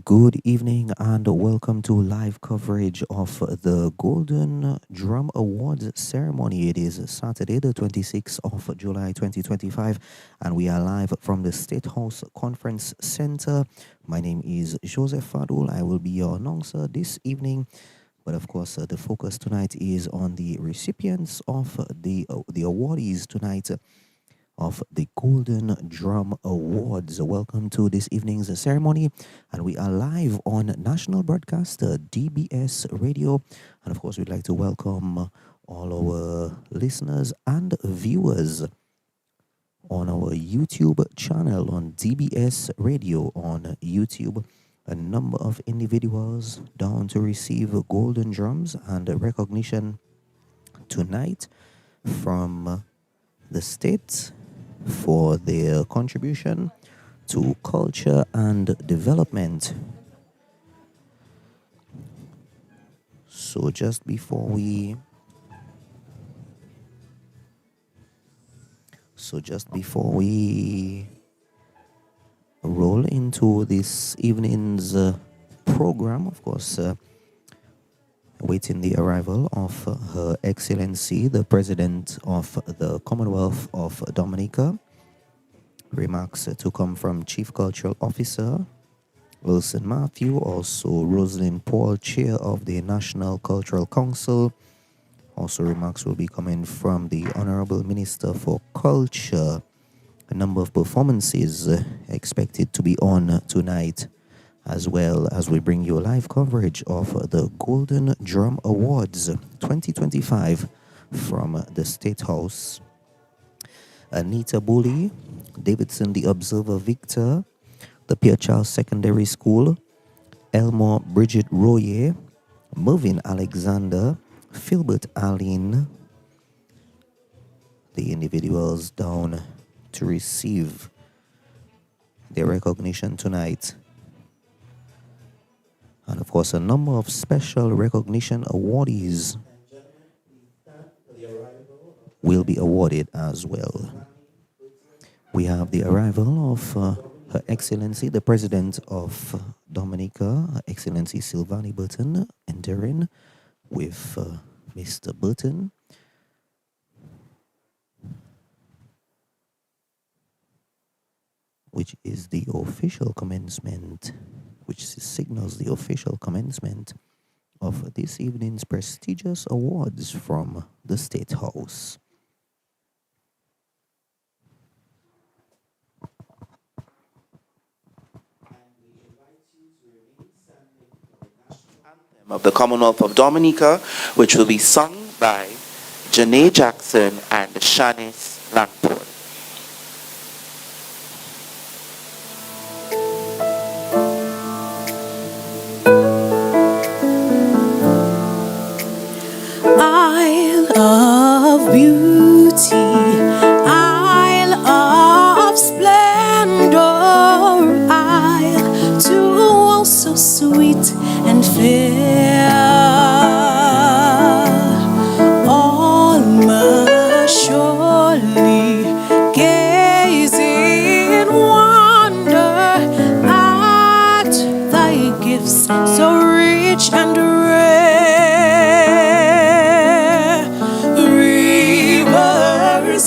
Good evening and welcome to live coverage of the Golden Drum Awards ceremony. It is Saturday, the 26th of July 2025, and we are live from the State House Conference Center. My name is Joseph Fadul. I will be your announcer this evening. But of course, the focus tonight is on the recipients of the awardees tonight of the Golden Drum Awards. Welcome to this evening's ceremony, and we are live on national broadcaster DBS Radio. And of course, we'd like to welcome all our listeners and viewers on our YouTube channel on DBS Radio on YouTube. A number of individuals down to receive golden drums and recognition tonight from the state for their contribution to culture and development. So just before we roll into this evening's program, of course, awaiting the arrival of Her Excellency, the President of the Commonwealth of Dominica. Remarks to come from Chief Cultural Officer Wilson Matthew, also Rosalind Paul, Chair of the National Cultural Council. Also remarks will be coming from the Honorable Minister for Culture. A number of performances expected to be on tonight, as well as we bring you live coverage of the Golden Drum Awards 2025 from the State House. Anita Bully, Davidson the Observer Victor, the Pierre Charles Secondary School, Elmore Bridget Royer, Mervyn Alexander, Philbert Allen, the individuals down to receive their recognition tonight. And of course, a number of special recognition awardees will be awarded as well. We have the arrival of Her Excellency, the President of Dominica, Her Excellency Silvani Burton, entering with Mr. Burton. Which is the official commencement, which signals the official commencement of this evening's prestigious awards from the State House. Anthem of the Commonwealth of Dominica, which will be sung by Janae Jackson and Shanice Langford. Isle of beauty, Isle of splendor, Isle too oh so sweet and fair. All must surely gaze in wonder at thy gifts so rich and rare.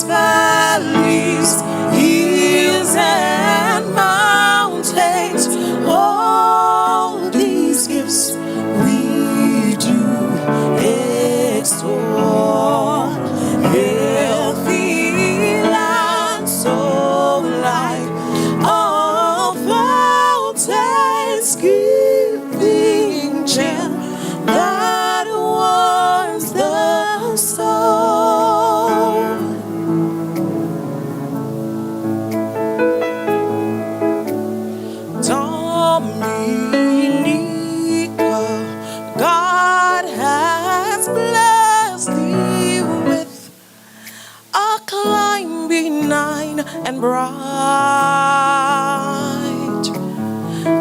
Valleys, hills, and mountains, all these gifts we do extol. Healthy land, so light of fountains, giving gem that warms the soul. God has blessed thee with a clime benign and bright,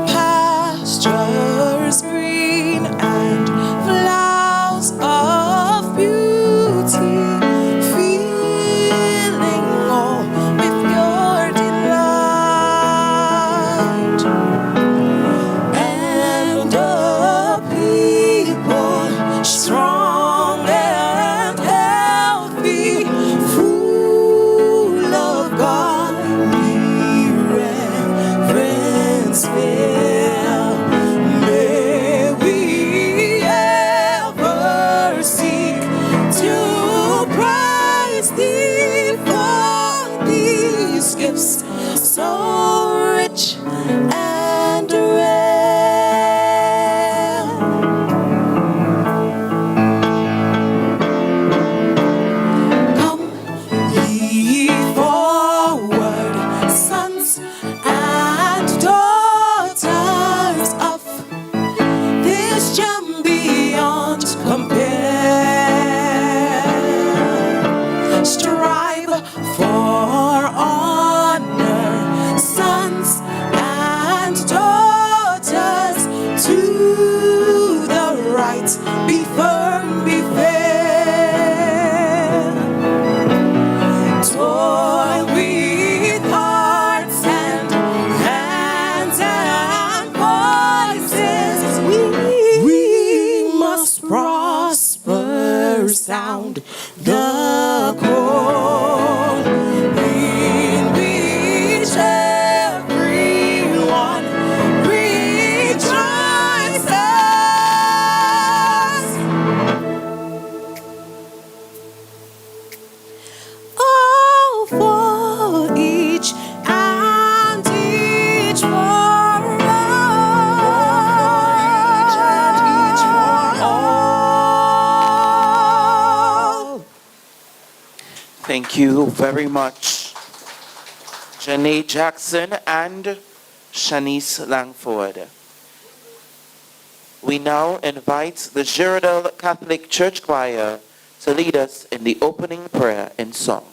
pastures green and flowers of beauty, filling all with your delight. Thank you very much, Janae Jackson and Shanice Langford. We now invite the Girardel Catholic Church Choir to lead us in the opening prayer in song.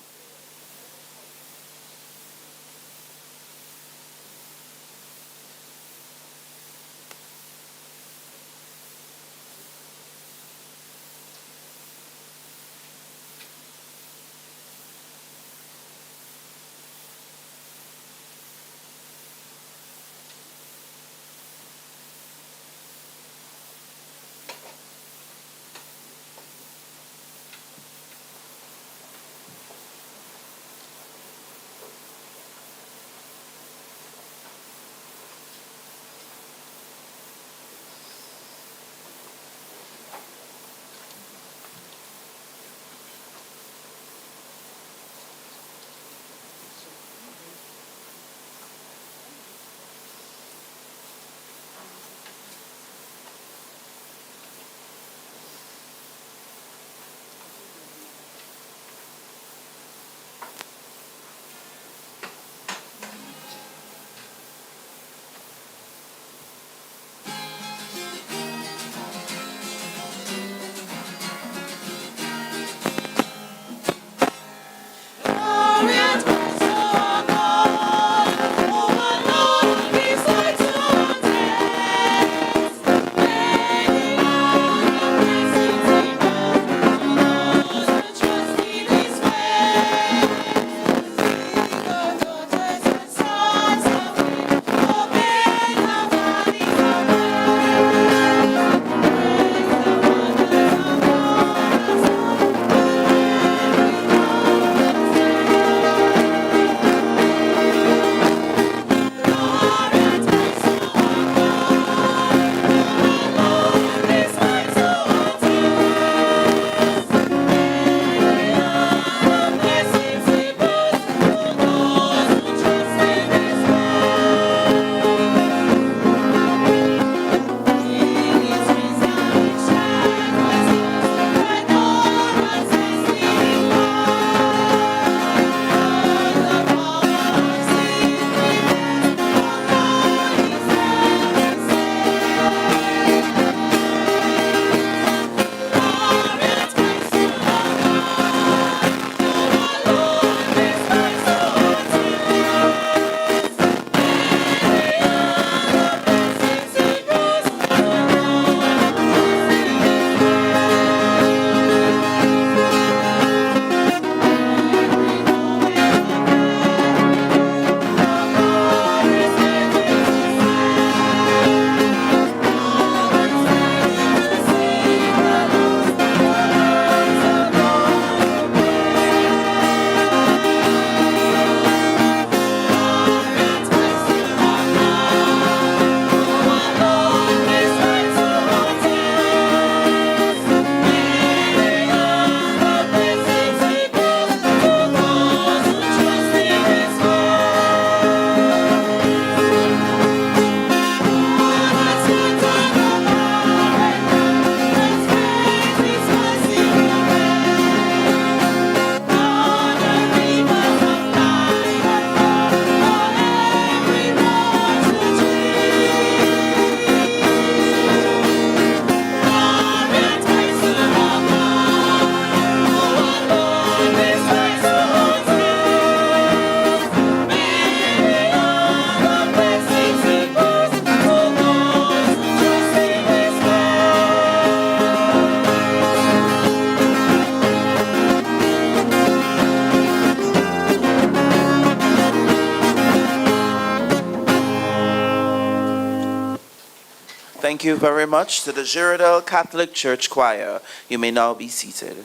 Thank you very much to the Girardel Catholic Church Choir. You may now be seated.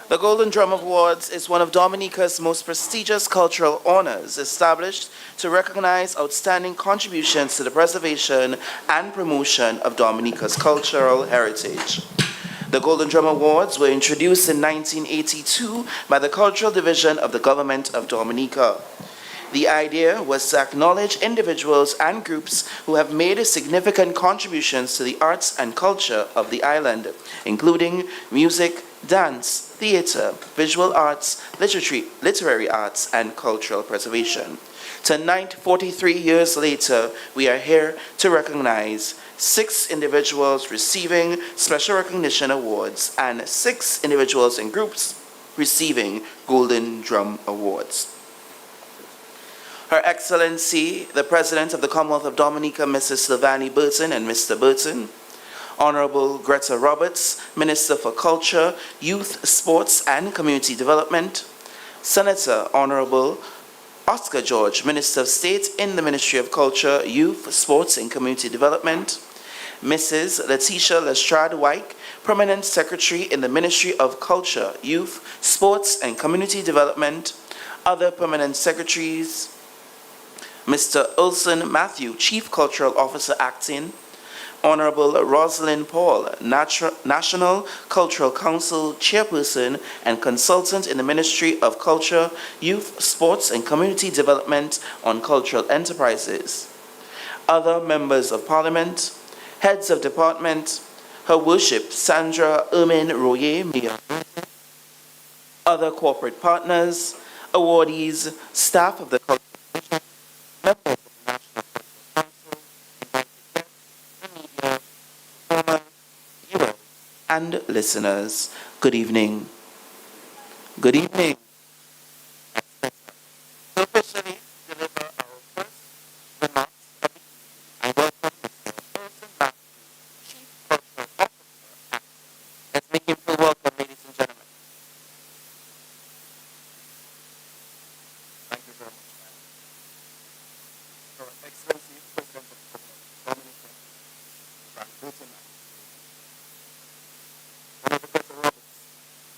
The Golden Drum Awards is one of Dominica's most prestigious cultural honors, established to recognize outstanding contributions to the preservation and promotion of Dominica's cultural heritage. The Golden Drum Awards were introduced in 1982 by the Cultural Division of the Government of Dominica. The idea was to acknowledge individuals and groups who have made significant contributions to the arts and culture of the island, including music, dance, theater, visual arts, literary arts, and cultural preservation. Tonight, 43 years later, we are here to recognize 6 individuals receiving special recognition awards and 6 individuals and groups receiving Golden Drum Awards. Her Excellency, the President of the Commonwealth of Dominica, Mrs. Sylvanie Burton and Mr. Burton, Honorable Greta Roberts, Minister for Culture, Youth, Sports and Community Development, Senator Honorable Oscar George, Minister of State in the Ministry of Culture, Youth, Sports and Community Development, Mrs. Letitia Lestrade White, Permanent Secretary in the Ministry of Culture, Youth, Sports and Community Development, other Permanent Secretaries, Mr. Ulson Matthew, Chief Cultural Officer Acting, Honorable Rosalind Paul, National Cultural Council Chairperson and Consultant in the Ministry of Culture, Youth, Sports and Community Development on Cultural Enterprises, other Members of Parliament, Heads of Department, Her Worship Sandra Ermin Royer, Mayor, other corporate partners, awardees, staff of the Culture, members of the National Cultural Council, former viewers and listeners. Good evening. Good evening. To officially deliver our first remarks of the evening, I welcome Mr. Olson Matthew, Chief Cultural Officer. Let's make him feel welcome, ladies and gentlemen. Thank you very much, ma'am. Her Excellency, President of the Commonwealth of Dominica, Frank Burton, Honorable Greta Roberts,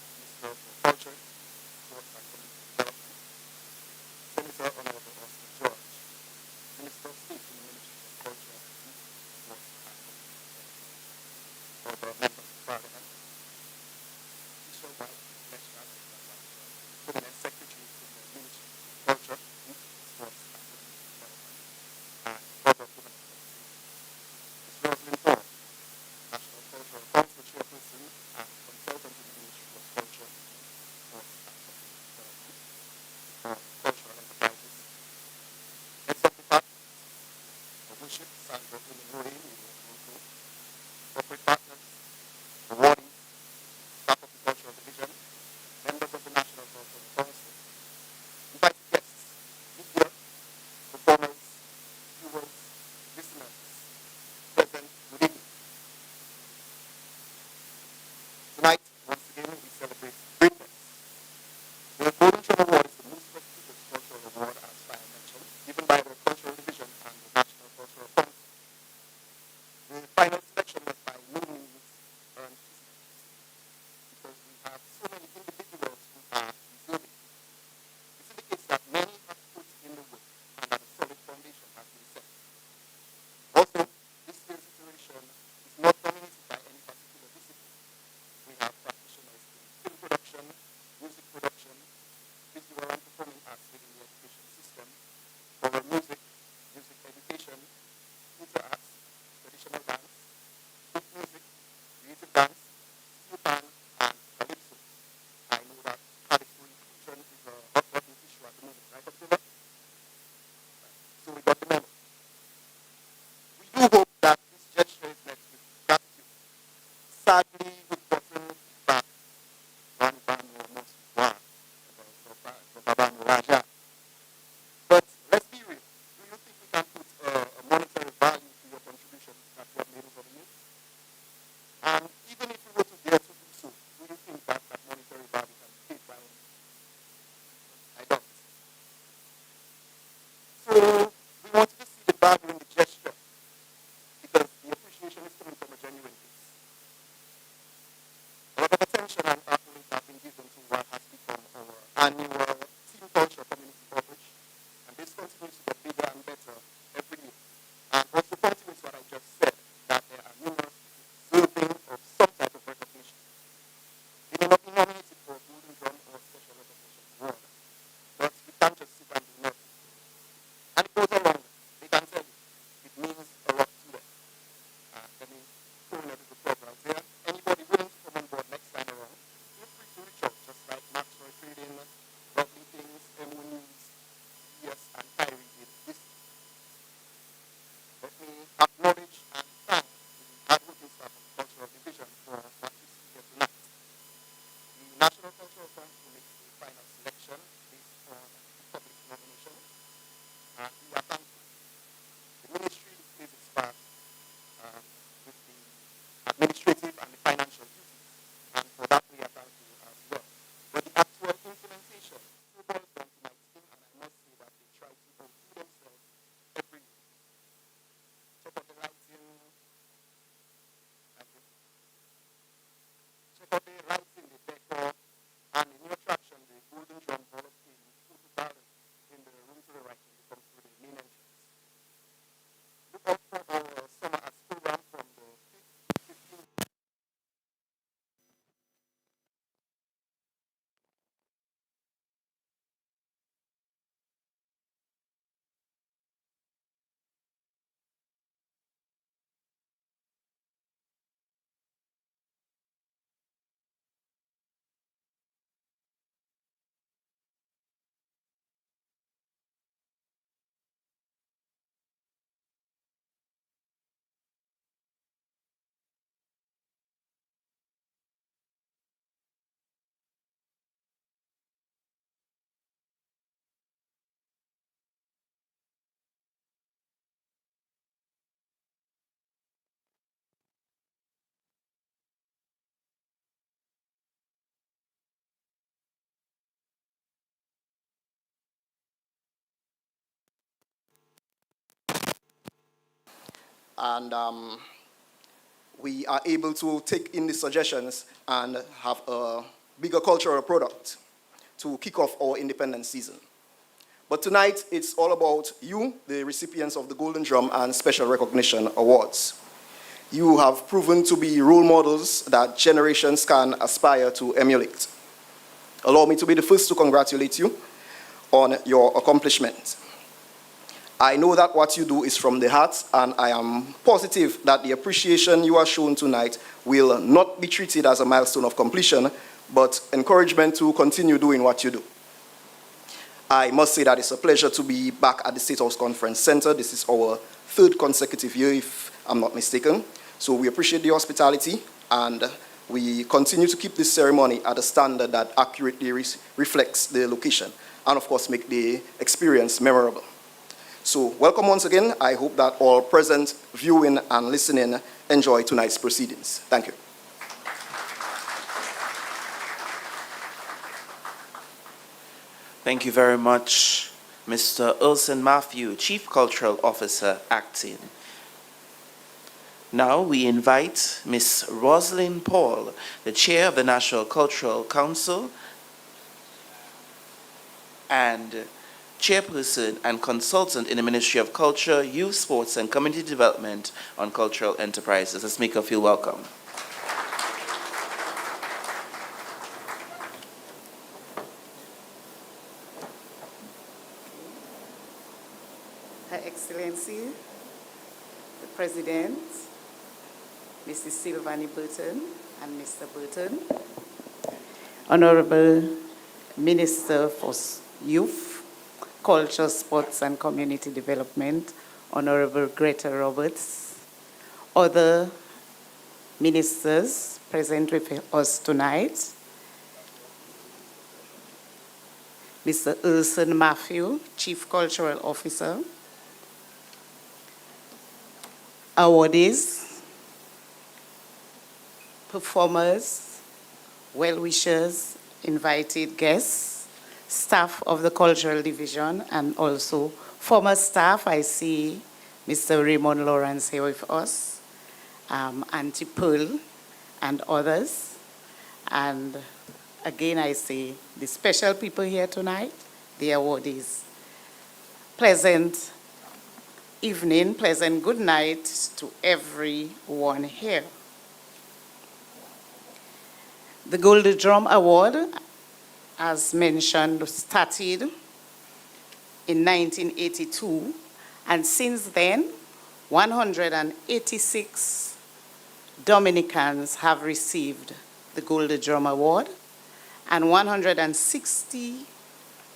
Minister for Culture, Sports and Community Development, Senator Honorable Oscar George, Minister of State in the Ministry of Culture, Youth, Sports and Community Development, other members of Parliament, Letitia White, Lestrade, Permanent Secretary in the Ministry of Culture, Youth, Sports and Community Development, and other permanent secretaries. Ms. Rosalind Paul, National Cultural Council Chairperson and Consultant in the Ministry of Culture, Youth, Sports and Community Development, Cultural Enterprises, Heads of Department, Her Worship Sandra Ermin Royer, corporate partners, awardees, staff of the Cultural Division, members of the National Cultural Council, invited guests, media, performers, viewers, listeners, present, good evening. Tonight, once again, we celebrate greatness. The Golden Drum Award is the most prestigious cultural award, as I mentioned, given by the Cultural Division and the National Cultural Council. The final selection was by no means earned because we have so many individuals who are deserving. This indicates that many have put in the work and that a solid foundation has been set. Also, this year's iteration is not dominated by any particular discipline. We have practitioners in film production, music production, visual and performing arts within the education system, choral music, music education, theater arts, traditional dance, folk music, creative dance, steel pan, and calypso. I know that calypso inclusion is a hot button issue at the moment, right, Abdullah? So we got the memo. We do hope that this gesture is met with gratitude. Sadly, we've gotten feedback Ban Banu Moswa, Baban Raja. But let's be real. Do you think we can put a monetary value to your contribution that you have made over the years? And even if you were to dare to do so, do you think that that monetary value can be paid by any? I doubt it. So we wanted to see the value in the gesture because the appreciation is coming from a genuine place. A lot of attention and accolades have been given to what has become our annual Team Culture community coverage, and this continues to get bigger and better every year. And also continues what I just said, that there are numerous people deserving of some type of recognition. They may not be nominated for a Golden Drum or Special Recognition Award, but we can't just sit and do nothing. and we are able to take in the suggestions and have a bigger cultural product to kick off our independence season. But tonight, it's all about you, the recipients of the Golden Drum and Special Recognition Awards. You have proven to be role models that generations can aspire to emulate. Allow me to be the first to congratulate you on your accomplishment. I know that what you do is from the heart, and I am positive that the appreciation you are shown tonight will not be treated as a milestone of completion, but encouragement to continue doing what you do. I must say that it's a pleasure to be back at the State House Conference Center. This is our third consecutive year, if I'm not mistaken. So we appreciate the hospitality, and we continue to keep this ceremony at a standard that accurately reflects the location, and of course make the experience memorable. So welcome once again. I hope that all present, viewing and listening enjoy tonight's proceedings. Thank you. Thank you very much, Mr. Ulson Matthew, Chief Cultural Officer, Acting. Now we invite Ms. Rosalind Paul, the Chair of the National Cultural Council and Chairperson and Consultant in the Ministry of Culture, Youth, Sports and Community Development on Cultural Enterprises. Let's make her feel welcome. Her Excellency, the President, Mrs. Sylvanie Burton and Mr. Burton, Honorable Minister for Youth, Culture, Sports and Community Development, Honorable Greta Roberts, other ministers present with us tonight, Mr. Ulson Matthew, Chief Cultural Officer, awardees, performers, well-wishers, invited guests, staff of the Cultural Division, and also former staff. I see Mr. Raymond Lawrence here with us, Auntie Pearl, and others. And again, I say the special people here tonight, the awardees. Pleasant evening, pleasant good night to everyone here. The Golden Drum Award, as mentioned, started in 1982, and since then, 186 Dominicans have received the Golden Drum Award, and 160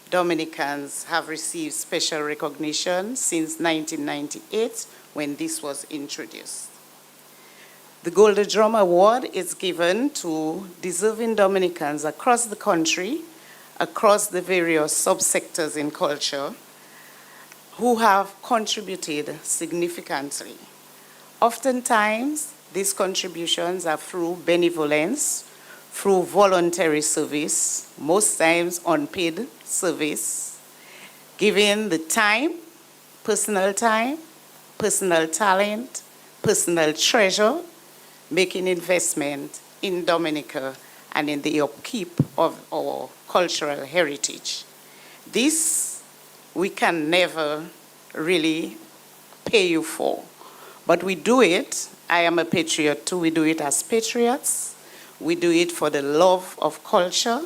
Dominicans have received special recognition since 1998, when this was introduced. The Golden Drum Award is given to deserving Dominicans across the country, across the various subsectors in culture, who have contributed significantly. Oftentimes, these contributions are through benevolence, through voluntary service, most times unpaid service, giving the time, personal talent, personal treasure, making investment in Dominica and in the upkeep of our cultural heritage. This we can never really pay you for, but we do it. I am a patriot too. We do it as patriots. We do it for the love of culture,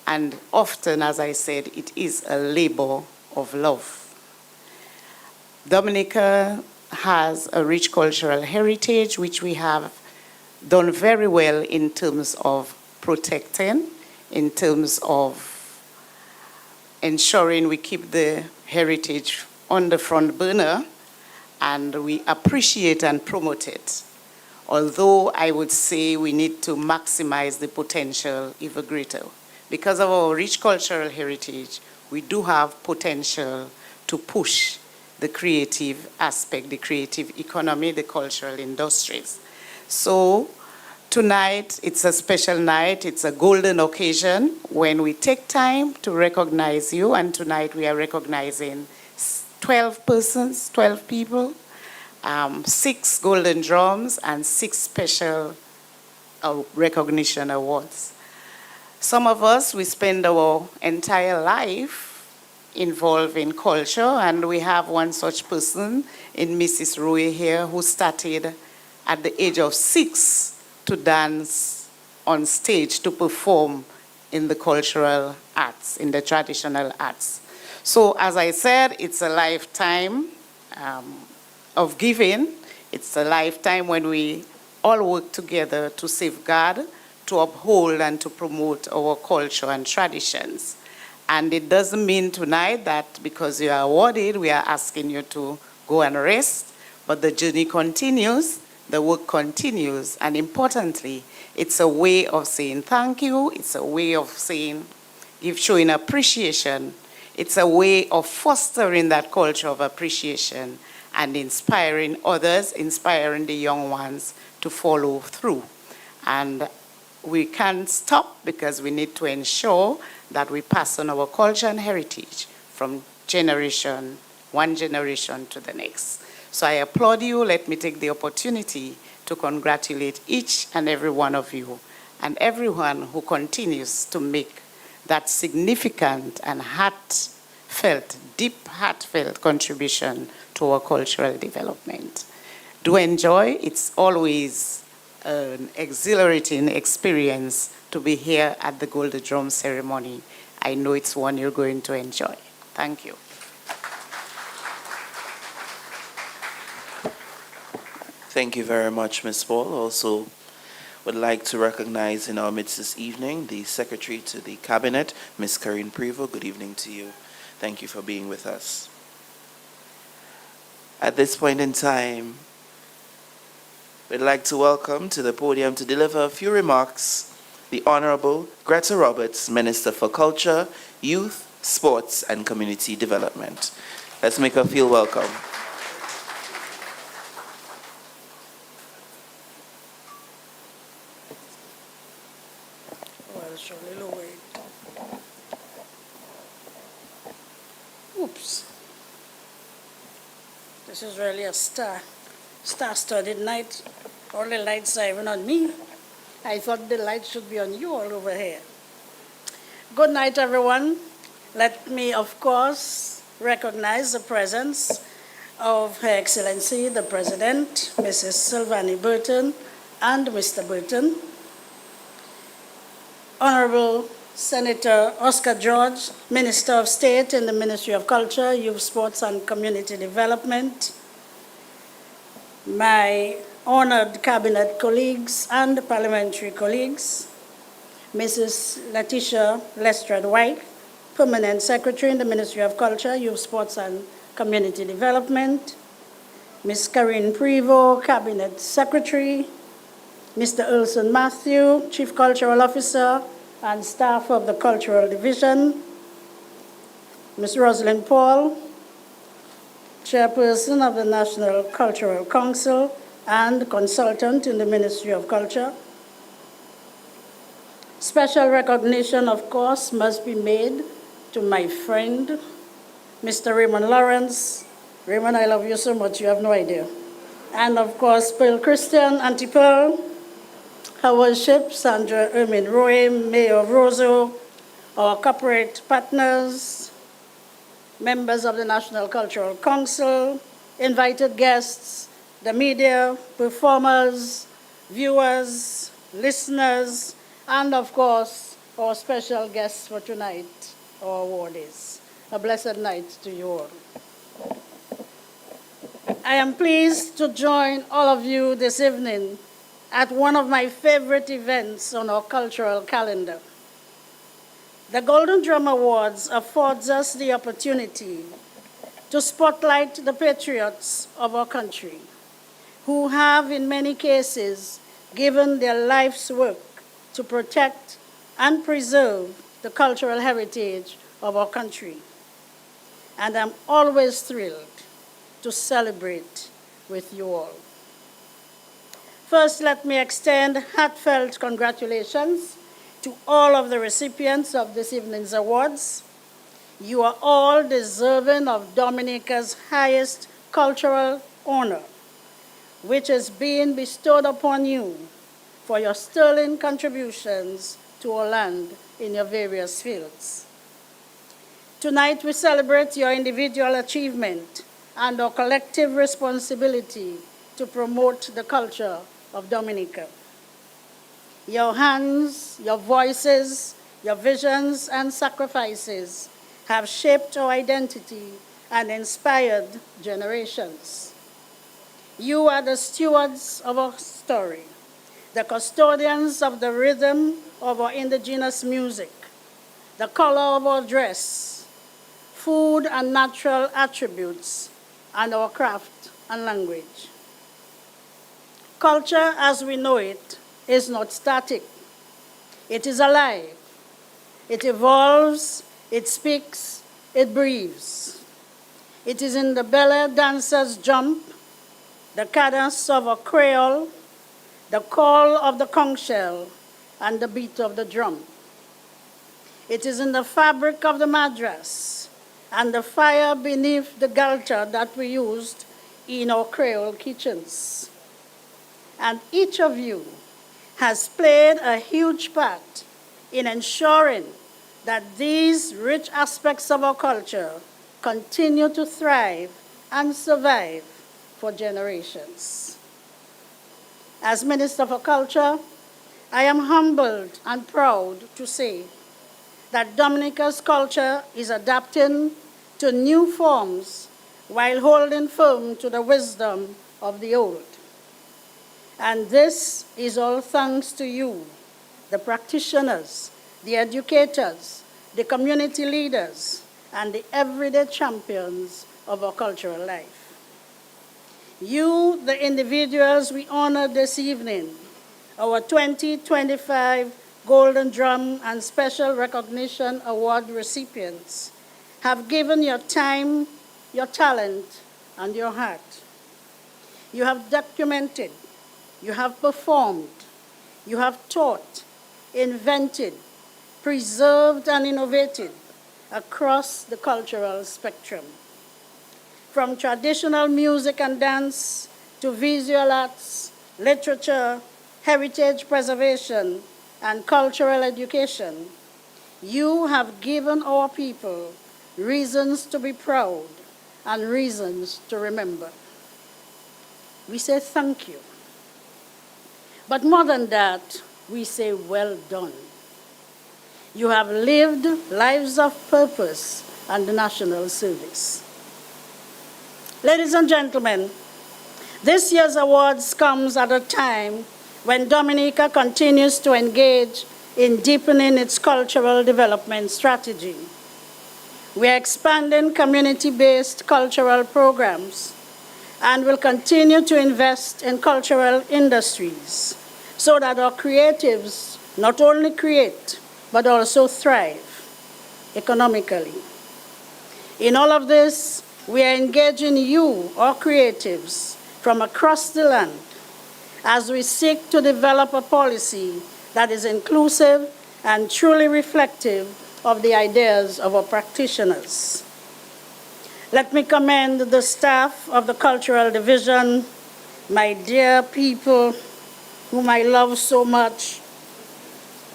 and often, as I said, it is a labor of love. Dominica has a rich cultural heritage, which we have done very well in terms of protecting, in terms of ensuring we keep the heritage on the front burner, and we appreciate and promote it. Although I would say we need to maximize the potential even greater. Because of our rich cultural heritage, we do have potential to push the creative aspect, the creative economy, the cultural industries. So tonight, it's a special night. It's a golden occasion when we take time to recognize you. And tonight we are recognizing 12 persons, 12 people. 6 Golden Drums, and 6 special recognition awards. Some of us, we spend our entire life involved in culture, and we have one such person in Mrs. Roy here who started at the age of 6 to dance on stage, to perform in the cultural arts, in the traditional arts. So as I said, it's a lifetime of giving. It's a lifetime when we all work together to safeguard, to uphold, and to promote our culture and traditions. And it doesn't mean tonight that because you are awarded, we are asking you to go and rest, but the journey continues, the work continues, and importantly, it's a way of saying thank you, it's a way of saying, showing appreciation, it's a way of fostering that culture of appreciation and inspiring others, inspiring the young ones to follow through. And we can't stop because we need to ensure that we pass on our culture and heritage from one generation to the next. So I applaud you. Let me take the opportunity to congratulate each and every one of you and everyone who continues to make that significant and deep heartfelt contribution to our cultural development. Do enjoy. It's always an exhilarating experience to be here at the Golden Drum ceremony. I know it's one you're going to enjoy. Thank you. Thank you very much, Ms. Paul. Also would like to recognize in our midst this evening the Secretary to the Cabinet, Ms. Karine Prevo. Good evening to you. Thank you for being with us. At this point in time, we'd like to welcome to the podium to deliver a few remarks the Honorable Greta Roberts, Minister for Culture, Youth, Sports, and Community Development. Let's make her feel welcome. Oops. This is really a star-studded night. All the lights are even on me. I thought the lights should be on you all over here. Good night, everyone. Let me, of course, recognize the presence of Her Excellency, the President, Mrs. Sylvanie Burton, and Mr. Burton. Honorable Senator Oscar George, Minister of State in the Ministry of Culture, Youth, Sports, and Community Development. My honored cabinet colleagues and parliamentary colleagues, Mrs. Letitia Lestrade White, Permanent Secretary in the Ministry of Culture, Youth, Sports, and Community Development, Ms. Karine Prevo, Cabinet Secretary, Mr. Ulson Matthew, Chief Cultural Officer and staff of the Cultural Division, Ms. Rosalind Paul, Chairperson of the National Cultural Council and consultant in the Ministry of Culture. Special recognition, of course, must be made to my friend, Mr. Raymond Lawrence. Raymond, I love you so much, you have no idea. And of course, Pearl Christian, Auntie Pearl, her worship, Sandra Ermin Roy, Mayor of Roseau, our corporate partners, members of the National Cultural Council, invited guests, the media, performers, viewers, listeners, and of course, our special guests for tonight, our awardees. A blessed night to you all. I am pleased to join all of you this evening at one of my favorite events on our cultural calendar. The Golden Drum Awards affords us the opportunity to spotlight the patriots of our country who have, in many cases, given their life's work to protect and preserve the cultural heritage of our country. And I'm always thrilled to celebrate with you all. First, let me extend heartfelt congratulations to all of the recipients of this evening's awards. You are all deserving of Dominica's highest cultural honor, which is being bestowed upon you for your sterling contributions to our land in your various fields. Tonight we celebrate your individual achievement and our collective responsibility to promote the culture of Dominica. Your hands, your voices, your visions and sacrifices have shaped our identity and inspired generations. You are the stewards of our story, the custodians of the rhythm of our indigenous music, the color of our dress, food and natural attributes, and our craft and language. Culture as we know it is not static. It is alive. It evolves, it speaks, it breathes. It is in the belly dancer's jump, the cadence of a creole, the call of the conch shell, and the beat of the drum. It is in the fabric of the madras and the fire beneath the galta that we used in our Creole kitchens. And each of you has played a huge part in ensuring that these rich aspects of our culture continue to thrive and survive for generations. As Minister for Culture, I am humbled and proud to say that Dominica's culture is adapting to new forms while holding firm to the wisdom of the old. And this is all thanks to you, the practitioners, the educators, the community leaders, and the everyday champions of our cultural life. You, the individuals we honor this evening, our 2025 Golden Drum and Special Recognition Award recipients, have given your time, your talent, and your heart. You have documented, you have performed, you have taught, invented, preserved, and innovated across the cultural spectrum. From traditional music and dance to visual arts, literature, heritage preservation, and cultural education, you have given our people reasons to be proud and reasons to remember. We say thank you. But more than that, we say well done. You have lived lives of purpose and national service. Ladies and gentlemen, this year's awards comes at a time when Dominica continues to engage in deepening its cultural development strategy. We are expanding community-based cultural programs and will continue to invest in cultural industries so that our creatives not only create, but also thrive economically. In all of this, we are engaging you, our creatives, from across the land as we seek to develop a policy that is inclusive and truly reflective of the ideas of our practitioners. Let me commend the staff of the Cultural Division, my dear people whom I love so much.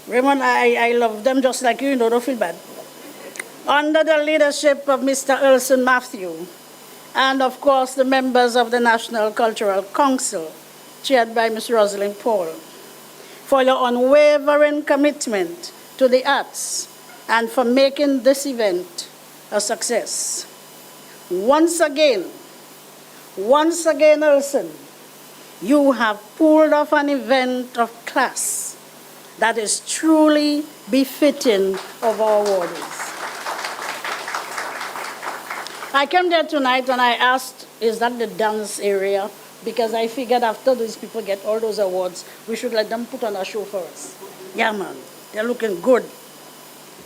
Raymond, I love them just like you, don't feel bad. Under the leadership of Mr. Elson Matthew, and of course the members of the National Cultural Council, chaired by Ms. Rosalind Paul, for your unwavering commitment to the arts and for making this event a success. Once again, Elson, you have pulled off an event of class that is truly befitting of our awardees. I came there tonight and I asked, is that the dance area? Because I figured after these people get all those awards, we should let them put on a show for us. Yeah, man, they're looking good.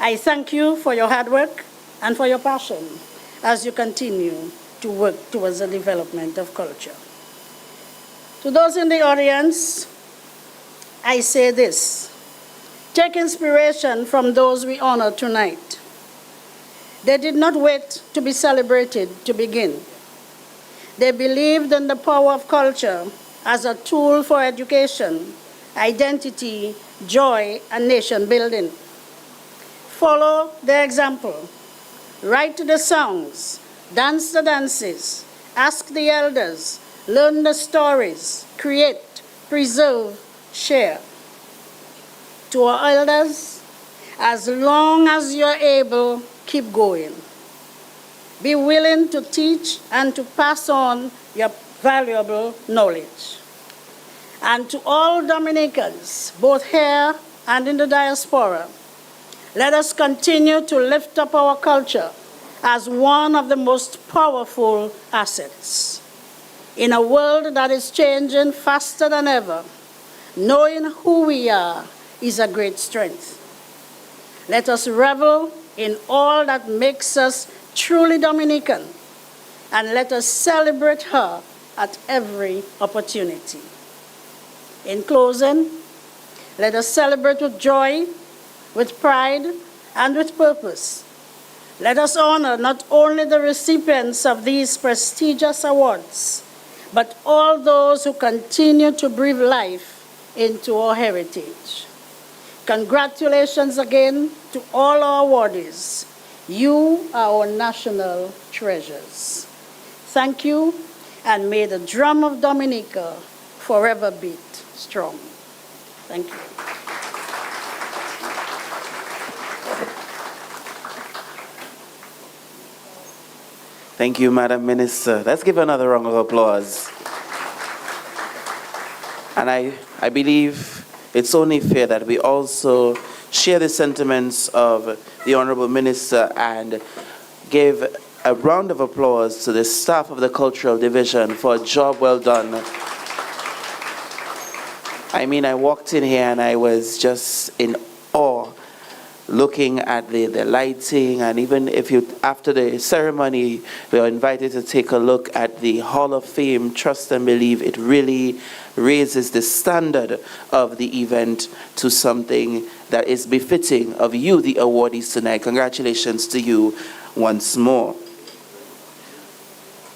I thank you for your hard work and for your passion as you continue to work towards the development of culture. To those in the audience, I say this: take inspiration from those we honor tonight. They did not wait to be celebrated to begin. They believed in the power of culture as a tool for education, identity, joy, and nation building. Follow their example. Write the songs, dance the dances, ask the elders, learn the stories, create, preserve, share. To our elders, as long as you're able, keep going. Be willing to teach and to pass on your valuable knowledge. And to all Dominicans, both here and in the diaspora, let us continue to lift up our culture as one of the most powerful assets. In a world that is changing faster than ever, knowing who we are is a great strength. Let us revel in all that makes us truly Dominican, and let us celebrate her at every opportunity. In closing, let us celebrate with joy, with pride, and with purpose. Let us honor not only the recipients of these prestigious awards, but all those who continue to breathe life into our heritage. Congratulations again to all our awardees. You are our national treasures. Thank you, and may the drum of Dominica forever beat strong. Thank you. Thank you, Madam Minister. Let's give another round of applause. And I believe it's only fair that we also share the sentiments of the Honorable Minister and give a round of applause to the staff of the Cultural Division for a job well done. I mean, I walked in here and I was just in awe looking at the lighting, and even if you, after the ceremony, we are invited to take a look at the Hall of Fame, trust and believe it really raises the standard of the event to something that is befitting of you, the awardees tonight. Congratulations to you once more.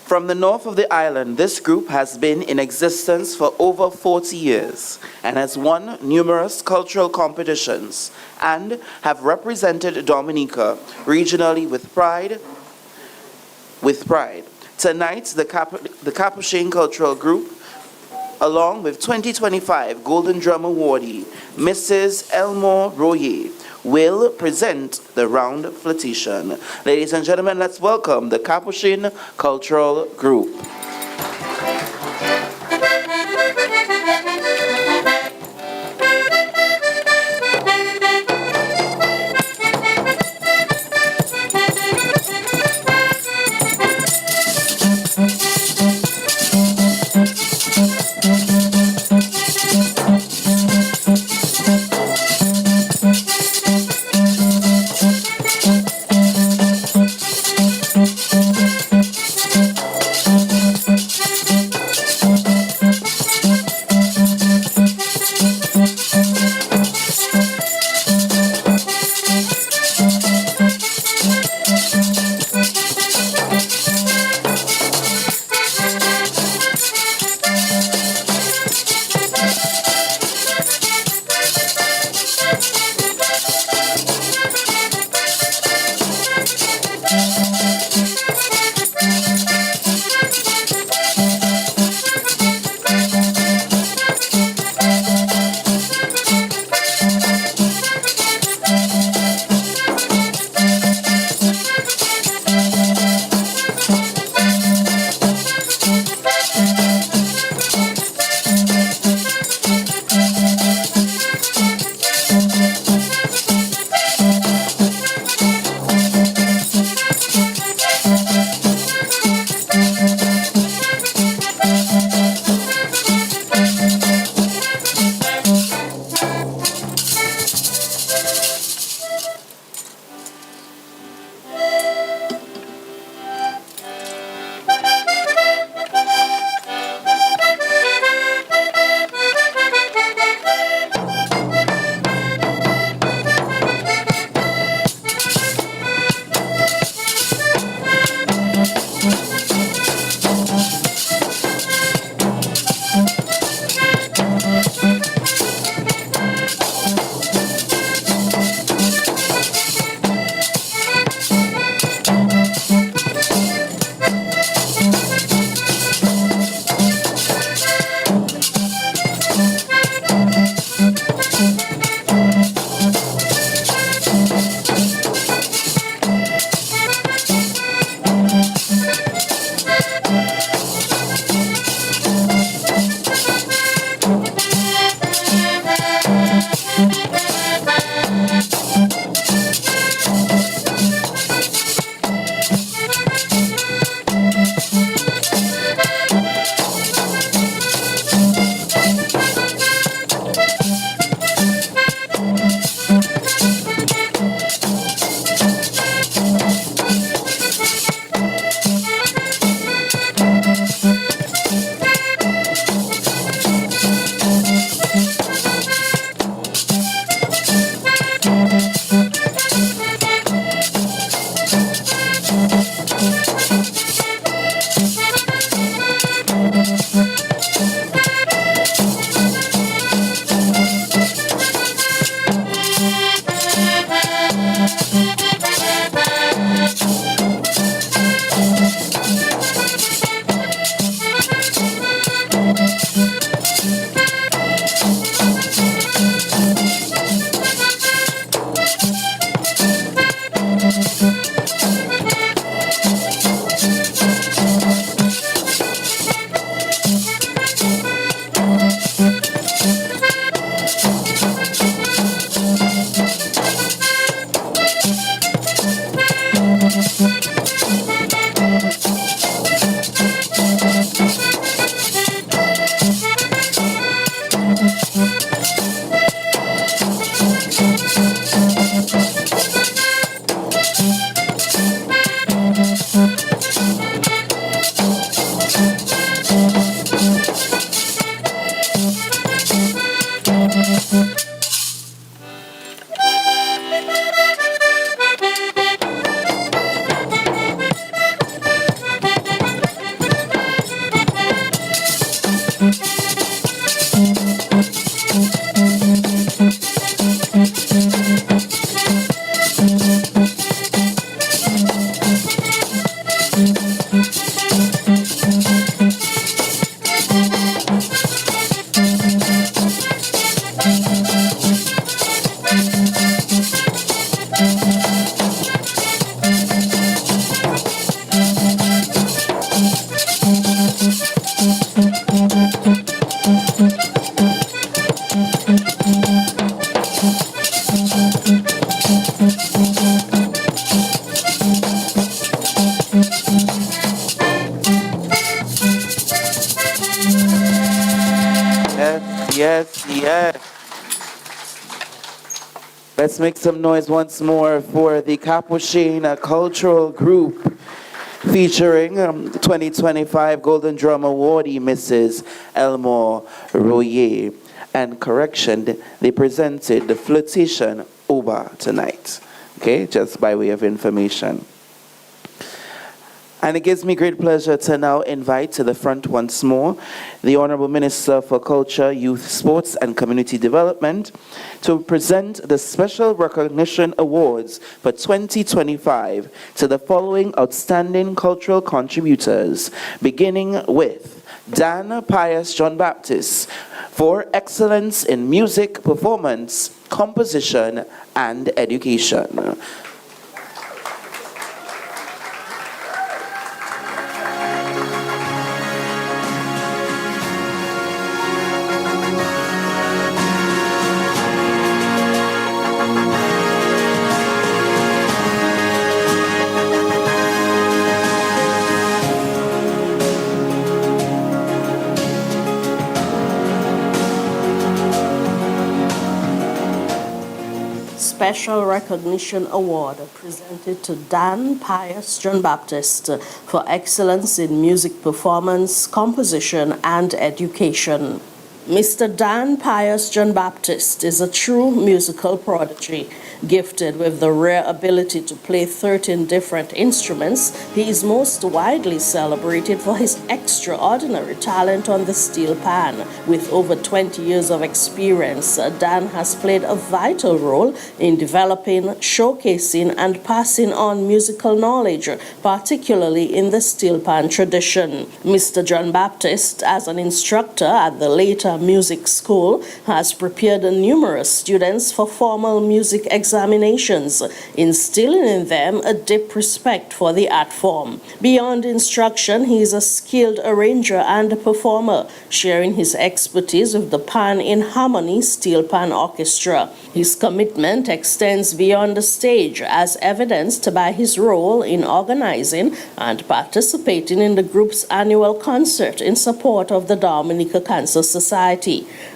From the north of the island, this group has been in existence for over 40 years and has won numerous cultural competitions and have represented Dominica regionally with pride. Tonight, the Capuchin Cultural Group, along with 2025 Golden Drum awardee, Mrs. Elmore Royer, will present the round flirtation. Ladies and gentlemen, let's welcome the Capuchin Cultural Group. Yeah. Let's make some noise once more for the Capuchin Cultural Group featuring 2025 Golden Drum Awardee Mrs. Elmore Royer. And correction, they presented the Flirtation Oba tonight. Okay, just by way of information. And it gives me great pleasure to now invite to the front once more the Honorable Minister for Culture, Youth, Sports and Community Development to present the Special Recognition Awards for 2025 to the following outstanding cultural contributors, beginning with Dan Pius John Baptist for excellence in music, performance, composition, and education. Special Recognition Award presented to Dan Pius John Baptist for excellence in music performance, composition, and education. Mr. Dan Pius John Baptist is a true musical prodigy. Gifted with the rare ability to play 13 different instruments, he is most widely celebrated for his extraordinary talent on the steel pan. With over 20 years of experience, Dan has played a vital role in developing, showcasing, and passing on musical knowledge, particularly in the steel pan tradition. Mr. John Baptist, as an instructor at the later Music School, has prepared numerous students for formal music examinations, instilling in them a deep respect for the art form. Beyond instruction, he is a skilled arranger and performer, sharing his expertise with the Pan in Harmony Steel Pan Orchestra. His commitment extends beyond the stage, as evidenced by his role in organizing and participating in the group's annual concert in support of the Dominica Cancer Society.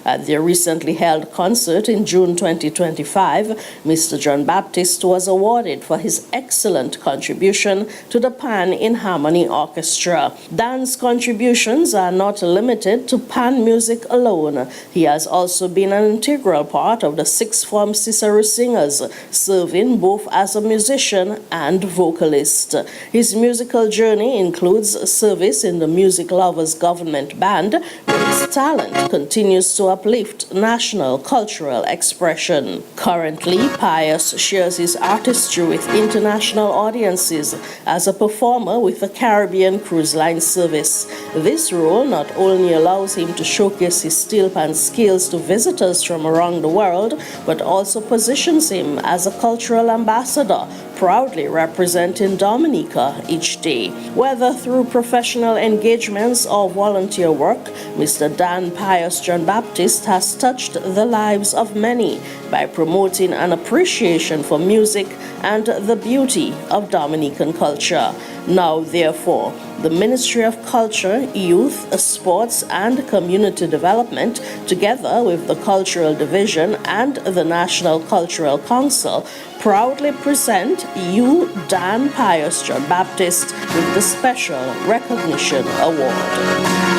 At their recently held concert in June 2025, Mr. John Baptist was awarded for his excellent contribution to the Pan in Harmony Orchestra. Dan's contributions are not limited to pan music alone. He has also been an integral part of the sixth form Cicero Singers, serving both as a musician and vocalist. His musical journey includes service in the Music Lovers Government Band, where his talent continues to uplift national cultural expression. Currently, Pius shares his artistry with international audiences as a performer with the Caribbean Cruise Line service. This role not only allows him to showcase his steel pan skills to visitors from around the world, but also positions him as a cultural ambassador, proudly representing Dominica each day. Whether through professional engagements or volunteer work, Mr. Dan Pius John Baptist has touched the lives of many by promoting an appreciation for music and the beauty of Dominican culture. Now, therefore, the Ministry of Culture, Youth, Sports and Community Development, together with the Cultural Division and the National Cultural Council, proudly present you, Dan Pius John Baptist, with the Special Recognition Award.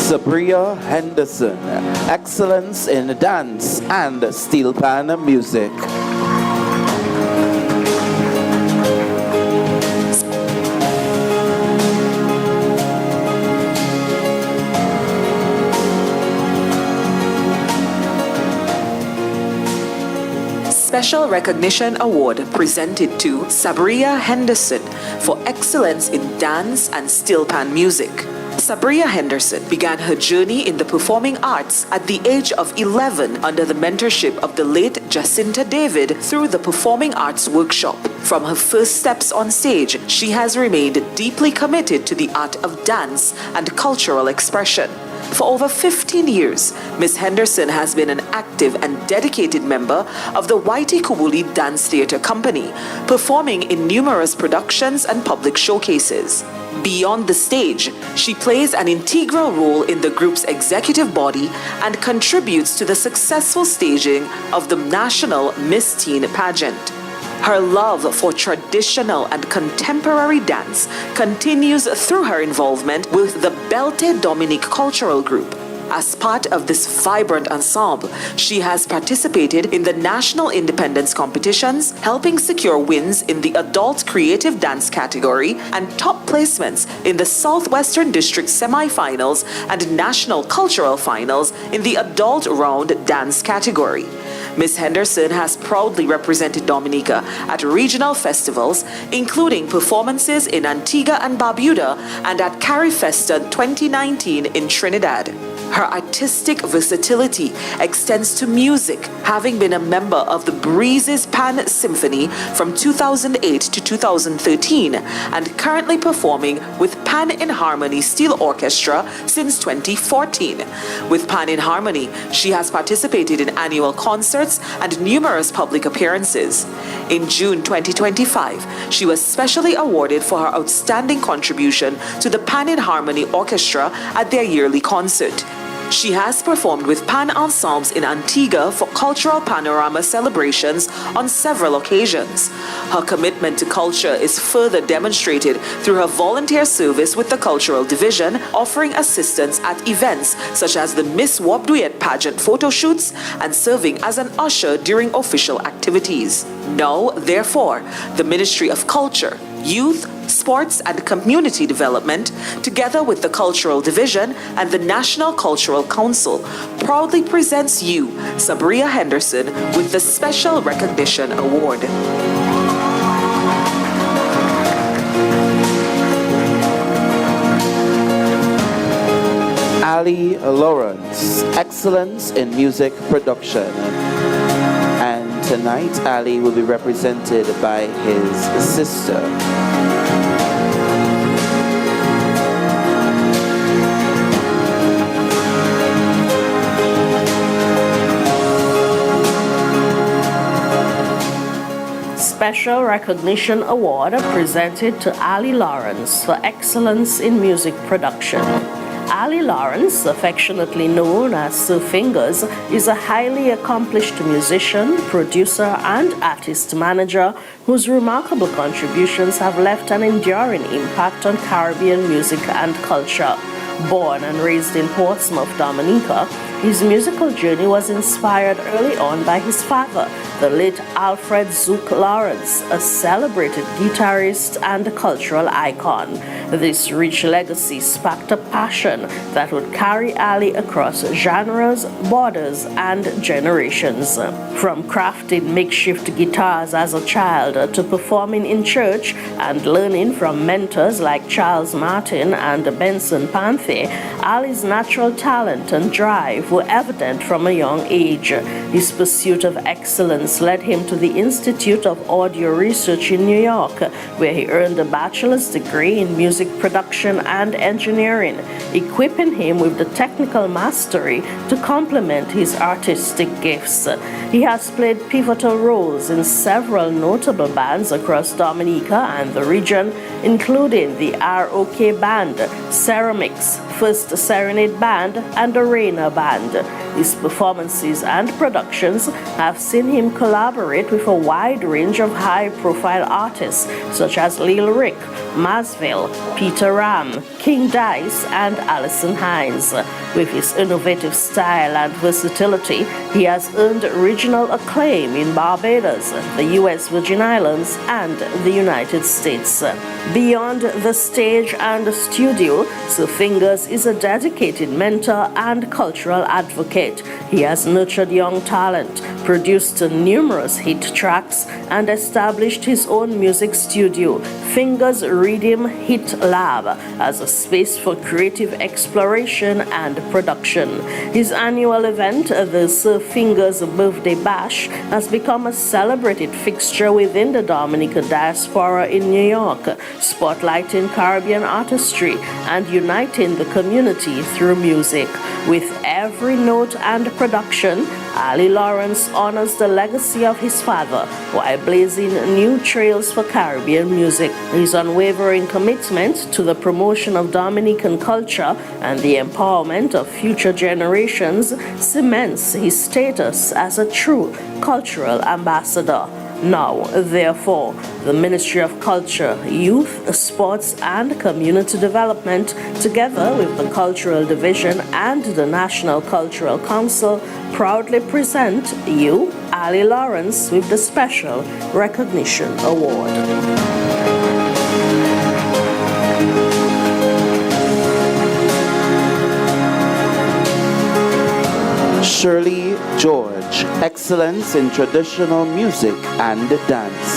Sabria Henderson, excellence in dance and steel pan music. Special Recognition Award presented to Sabria Henderson for excellence in dance and steel pan music. Sabria Henderson began her journey in the performing arts at the age of 11 under the mentorship of the late Jacinta David through the Performing Arts Workshop. From her first steps on stage, she has remained deeply committed to the art of dance and cultural expression. For over 15 years, Ms. Henderson has been an active and dedicated member of the Whitey Kubuli Dance Theatre Company, performing in numerous productions and public showcases. Beyond the stage, she plays an integral role in the group's executive body and contributes to the successful staging of the National Miss Teen pageant. Her love for traditional and contemporary dance continues through her involvement with the Belte Dominique Cultural Group. As part of this vibrant ensemble, she has participated in the national independence competitions, helping secure wins in the adult creative dance category and top placements in the Southwestern District semifinals and national cultural finals in the adult round dance category. Ms. Henderson has proudly represented Dominica at regional festivals, including performances in Antigua and Barbuda and at Carifesta 2019 in Trinidad. Her artistic versatility extends to music, having been a member of the Breezes Pan Symphony from 2008 to 2013 and currently performing with Pan in Harmony Steel Orchestra since 2014. With Pan in Harmony, she has participated in annual concerts and numerous public appearances. In June 2025, she was specially awarded for her outstanding contribution to the Pan in Harmony Orchestra at their yearly concert. She has performed with Pan ensembles in Antigua for cultural panorama celebrations on several occasions. Her commitment to culture is further demonstrated through her volunteer service with the Cultural Division, offering assistance at events such as the Miss Wobduet pageant photo shoots and serving as an usher during official activities. Now, therefore, the Ministry of Culture, Youth, Sports and Community Development, together with the Cultural Division and the National Cultural Council, proudly presents you, Sabria Henderson, with the Special Recognition Award. Ali Lawrence, Excellence in Music Production. And tonight, Ali will be represented by his sister. Special Recognition Award presented to Ali Lawrence for excellence in music production. Ali Lawrence, affectionately known as Sir Fingers, is a highly accomplished musician, producer, and artist manager whose remarkable contributions have left an enduring impact on Caribbean music and culture. Born and raised in Portsmouth, Dominica, his musical journey was inspired early on by his father, the late Alfred Zook Lawrence, a celebrated guitarist and cultural icon. This rich legacy sparked a passion that would carry Ali across genres, borders, and generations. From crafting makeshift guitars as a child to performing in church and learning from mentors like Charles Martin and Benson Panther, Ali's natural talent and drive were evident from a young age. His pursuit of excellence led him to the Institute of Audio Research in New York, where he earned a bachelor's degree in music production and engineering, equipping him with the technical mastery to complement his artistic gifts. He has played pivotal roles in several notable bands across Dominica and the region, including the ROK Band, Ceramics, First Serenade Band, and the Rainer Band. His performances and productions have seen him collaborate with a wide range of high-profile artists such as Lil Rick, Masville, Peter Ram, King Dice, and Alison Hines. With his innovative style and versatility, he has earned regional acclaim in Barbados, the U.S. Virgin Islands, and the United States. Beyond the stage and the studio, Sir Fingers is a dedicated mentor and cultural advocate. He has nurtured young talent, produced numerous hit tracks, and established his own music studio, Fingers Rhythm Hit Lab, as a space for creative exploration and production. His annual event, the Sir Fingers Birthday Bash, has become a celebrated fixture within the Dominica diaspora in New York, spotlighting Caribbean artistry and uniting the community through music. With every note and production, Ali Lawrence honors the legacy of his father while blazing new trails for Caribbean music. His unwavering commitment to the promotion of Dominican culture and the empowerment of future generations cements his status as a true cultural ambassador. Now, therefore, the Ministry of Culture, Youth, Sports and Community Development, together with the Cultural Division and the National Cultural Council, proudly present you, Ali Lawrence, with the Special Recognition Award. Shirley George, Excellence in Traditional Music and Dance.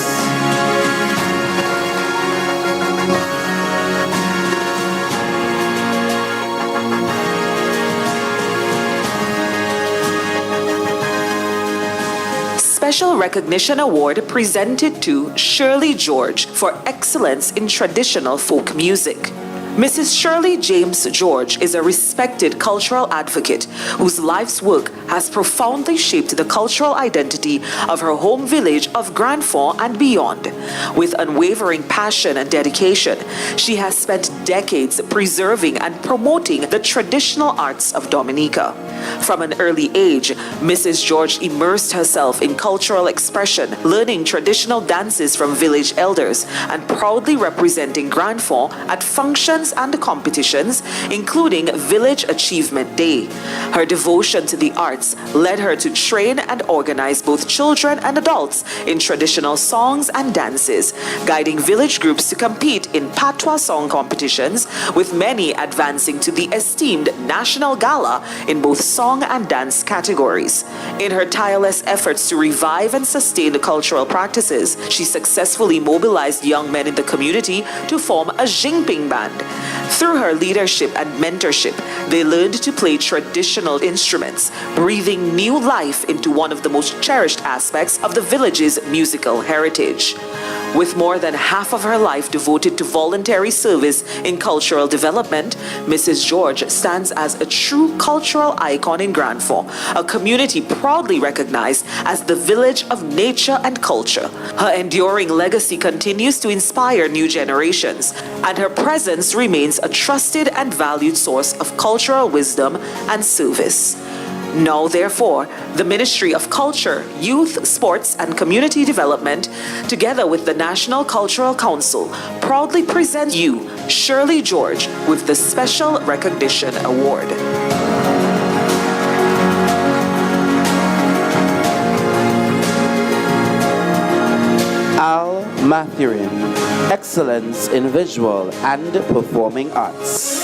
Special Recognition Award presented to Shirley George for excellence in traditional folk music. Mrs. Shirley James George is a respected cultural advocate whose life's work has profoundly shaped the cultural identity of her home village of Grand Fond and beyond. With unwavering passion and dedication, she has spent decades preserving and promoting the traditional arts of Dominica. From an early age, Mrs. George immersed herself in cultural expression, learning traditional dances from village elders and proudly representing Grand Fond at functions and competitions, including Village Achievement Day. Her devotion to the arts led her to train and organize both children and adults in traditional songs and dances, guiding village groups to compete in patois song competitions, with many advancing to the esteemed National Gala in both song and dance categories. In her tireless efforts to revive and sustain the cultural practices, she successfully mobilized young men in the community to form a Jingping band. Through her leadership and mentorship, they learned to play traditional instruments, breathing new life into one of the most cherished aspects of the village's musical heritage. With more than half of her life devoted to voluntary service in cultural development, Mrs. George stands as a true cultural icon in Grand Fond, a community proudly recognized as the village of nature and culture. Her enduring legacy continues to inspire new generations, and her presence remains a trusted and valued source of cultural wisdom and service. Now, therefore, the Ministry of Culture, Youth, Sports and Community Development, together with the National Cultural Council, proudly present you, Shirley George, with the Special Recognition Award. Al Mathurin, Excellence in Visual and Performing Arts.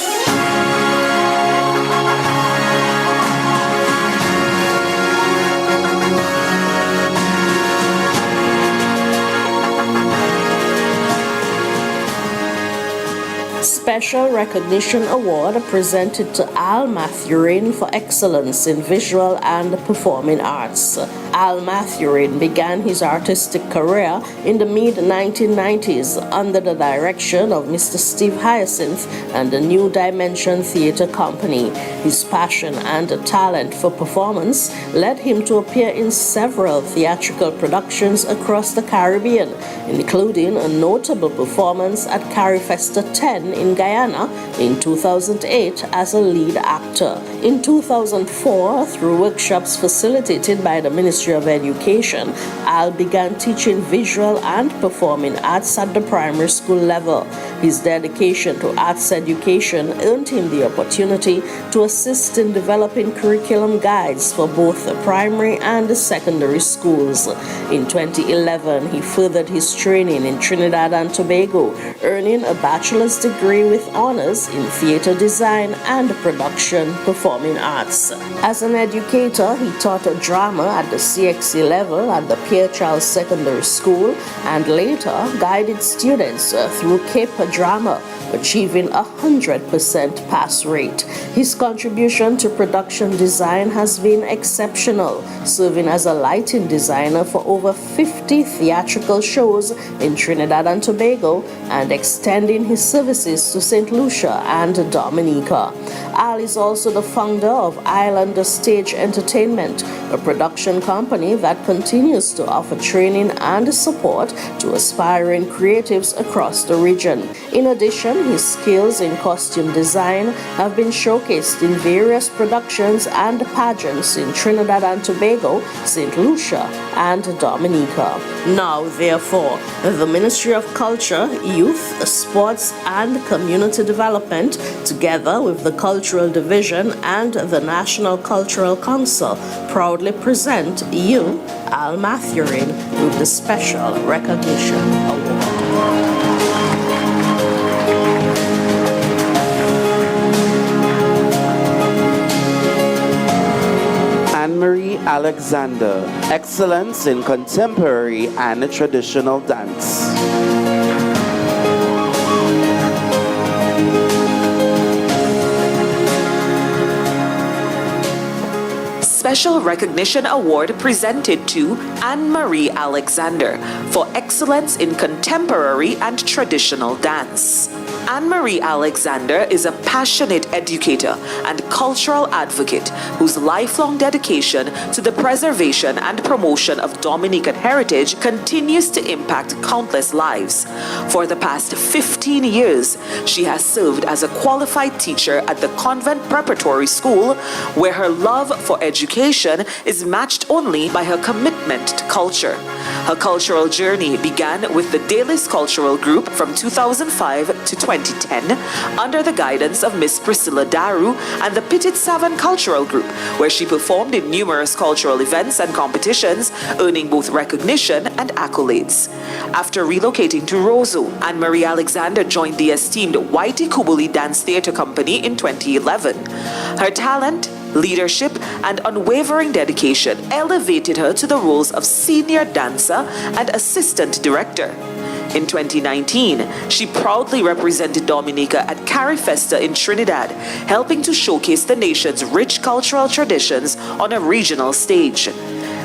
Special Recognition Award presented to Al Mathurin for excellence in visual and performing arts. Al Mathurin began his artistic career in the mid-1990s under the direction of Mr. Steve Hyacinth and the New Dimension Theatre Company. His passion and talent for performance led him to appear in several theatrical productions across the Caribbean, including a notable performance at Carifesta 10 in Guyana in 2008 as a lead actor. In 2004, through workshops facilitated by the Ministry of Education, Al began teaching visual and performing arts at the primary school level. His dedication to arts education earned him the opportunity to assist in developing curriculum guides for both the primary and the secondary schools. In 2011, he furthered his training in Trinidad and Tobago, earning a bachelor's degree with honors in theater design and production performing arts. As an educator, he taught drama at the CXC level at the Pierre Charles Secondary School and later guided students through Cape Drama, achieving 100% pass rate. His contribution to production design has been exceptional, serving as a lighting designer for over 50 theatrical shows in Trinidad and Tobago and extending his services to St. Lucia and Dominica. Al is also the founder of Island Stage Entertainment, a production company that continues to offer training and support to aspiring creatives across the region. In addition, his skills in costume design have been showcased in various productions and pageants in Trinidad and Tobago, St. Lucia, and Dominica. Now, therefore, the Ministry of Culture, Youth, Sports, and Community Development, together with the Cultural Division and the National Cultural Council, proudly present you, Al Mathurin, with the Special Recognition Award. Anne-Marie Alexander, Excellence in Contemporary and Traditional Dance. Special Recognition Award presented to Anne-Marie Alexander for Excellence in Contemporary and Traditional Dance. Anne-Marie Alexander is a passionate educator and cultural advocate whose lifelong dedication to the preservation and promotion of Dominican heritage continues to impact countless lives. For the past 15 years, she has served as a qualified teacher at the Convent Preparatory School, where her love for education is matched only by her commitment to culture. Her cultural journey began with the Dalis Cultural Group from 2005 to 2010 under the guidance of Miss Priscilla Daru and the Petit Savant Cultural Group, where she performed in numerous cultural events and competitions, earning both recognition and accolades. After relocating to Roseau, Anne-Marie Alexander joined the esteemed Whitey Kubuli Dance Theatre Company in 2011. Her talent, leadership, and unwavering dedication elevated her to the roles of senior dancer and assistant director. In 2019, she proudly represented Dominica at Carifesta in Trinidad, helping to showcase the nation's rich cultural traditions on a regional stage.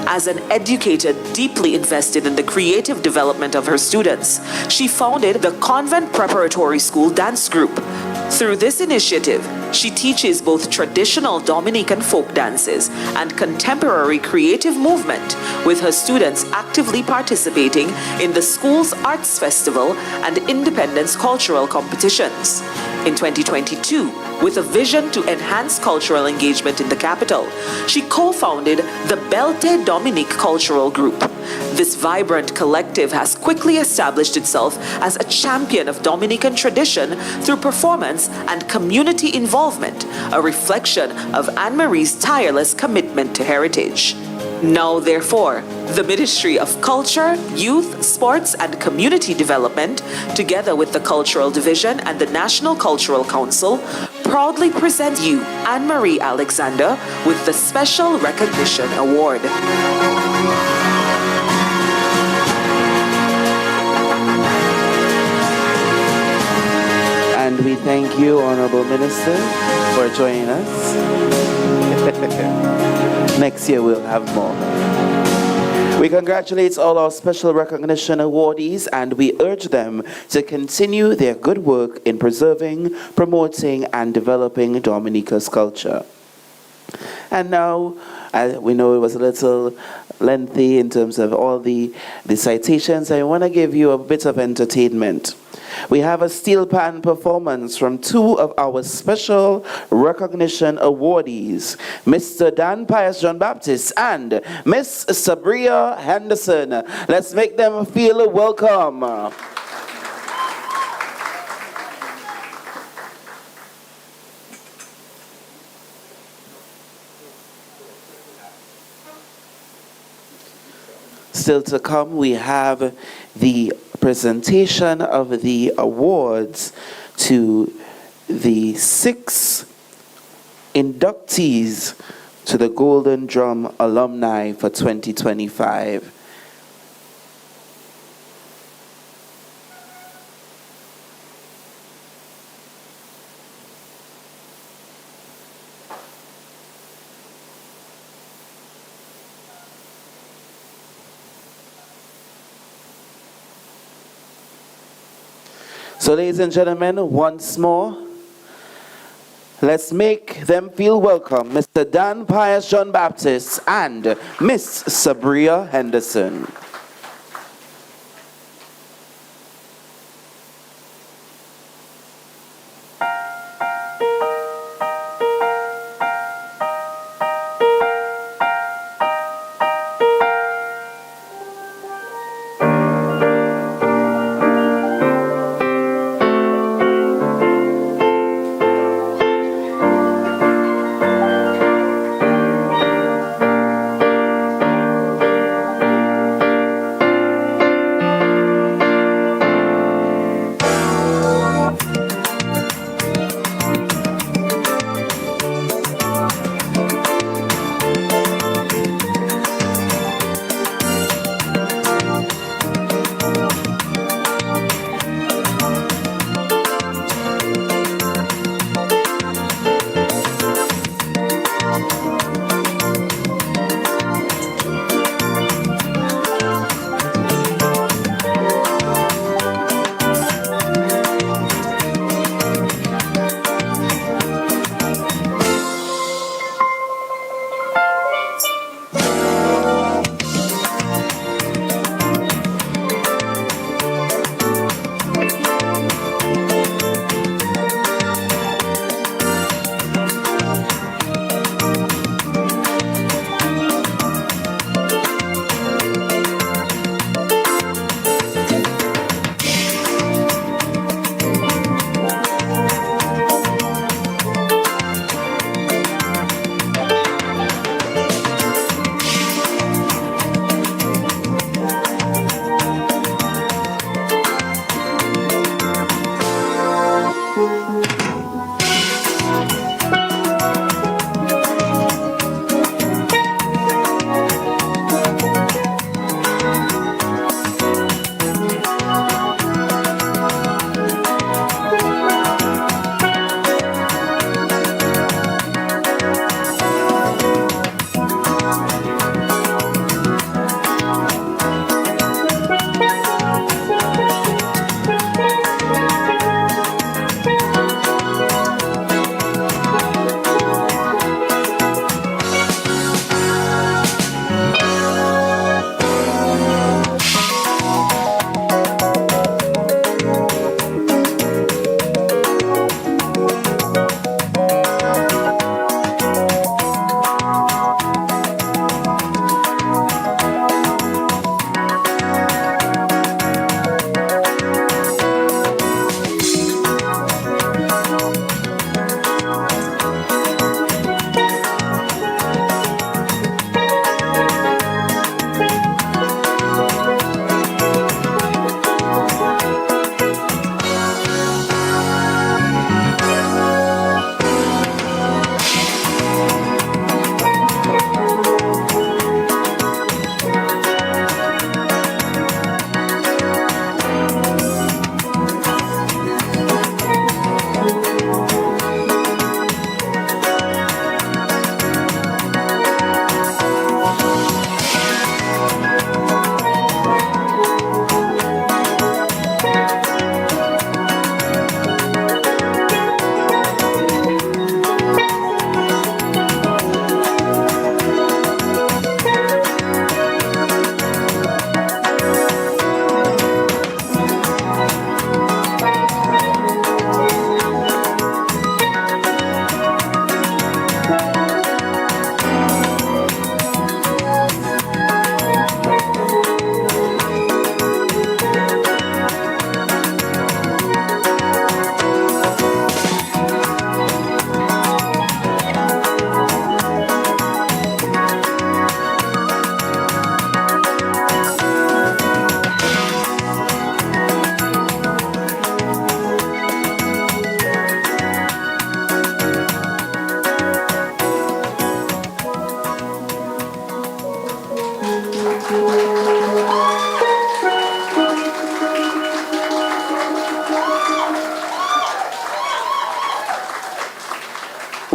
As an educator deeply invested in the creative development of her students, she founded the Convent Preparatory School Dance Group. Through this initiative, she teaches both traditional Dominican folk dances and contemporary creative movement, with her students actively participating in the school's arts festival and independence cultural competitions. In 2022, with a vision to enhance cultural engagement in the capital, she co-founded the Belte Dominique Cultural Group. This vibrant collective has quickly established itself as a champion of Dominican tradition through performance and community involvement, a reflection of Anne-Marie's tireless commitment to heritage. Now, therefore, the Ministry of Culture, Youth, Sports, and Community Development, together with the Cultural Division and the National Cultural Council, proudly present you, Anne-Marie Alexander, with the Special Recognition Award. And we thank you, Honorable Minister, for joining us. Next year we'll have more. We congratulate all our special recognition awardees, and we urge them to continue their good work in preserving, promoting, and developing Dominica's culture. And now, we know it was a little lengthy in terms of all the citations. I want to give you a bit of entertainment. We have a steel pan performance from two of our special recognition awardees, Mr. Dan Pius John Baptist and Miss Sabria Henderson. Let's make them feel welcome. Still to come, we have the presentation of the awards to the 6 inductees to the Golden Drum Alumni for 2025. So, ladies and gentlemen, once more, let's make them feel welcome, Mr. Dan Pius John Baptist and Miss Sabria Henderson.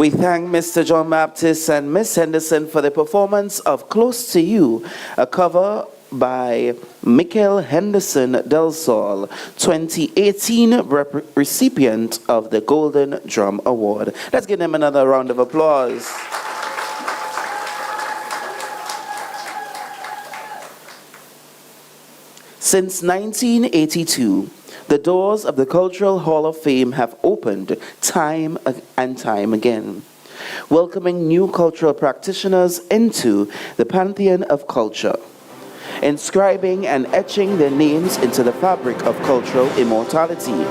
We thank Mr. John Baptist and Miss Henderson for the performance of Close to You, a cover by Michael Henderson Del Sol, 2018 recipient of the Golden Drum Award. Let's give them another round of applause. Since 1982, the doors of the Cultural Hall of Fame have opened time and time again, welcoming new cultural practitioners into the pantheon of culture, inscribing and etching their names into the fabric of cultural immortality.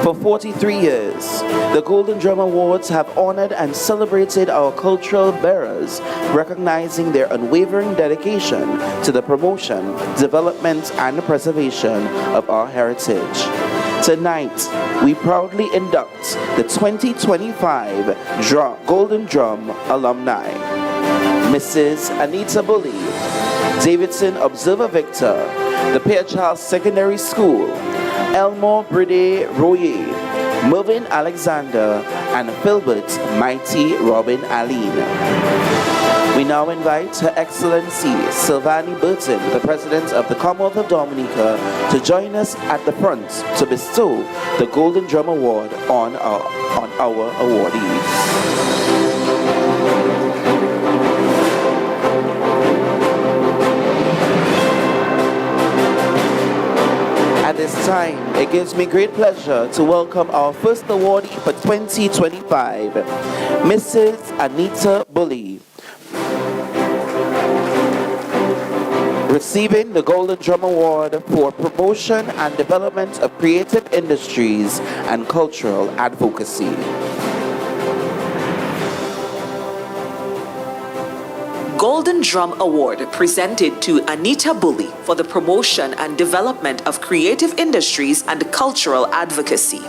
For 43 years, the Golden Drum Awards have honored and celebrated our cultural bearers, recognizing their unwavering dedication to the promotion, development, and preservation of our heritage. Tonight, we proudly induct the 2025 Golden Drum alumni. Mrs. Anita Bully, Davidson Observer Victor, the Fairchild Secondary School, Elmore Bride Royer, Mervyn Alexander, and Philbert Mighty Robin Aline. We now invite Her Excellency Sylvanie Burton, the President of the Commonwealth of Dominica, to join us at the front to bestow the Golden Drum Award on our awardees. At this time, it gives me great pleasure to welcome our first awardee for 2025, Mrs. Anita Bully, receiving the Golden Drum Award for promotion and development of creative industries and cultural advocacy. Golden Drum Award presented to Anita Bully for the promotion and development of creative industries and cultural advocacy.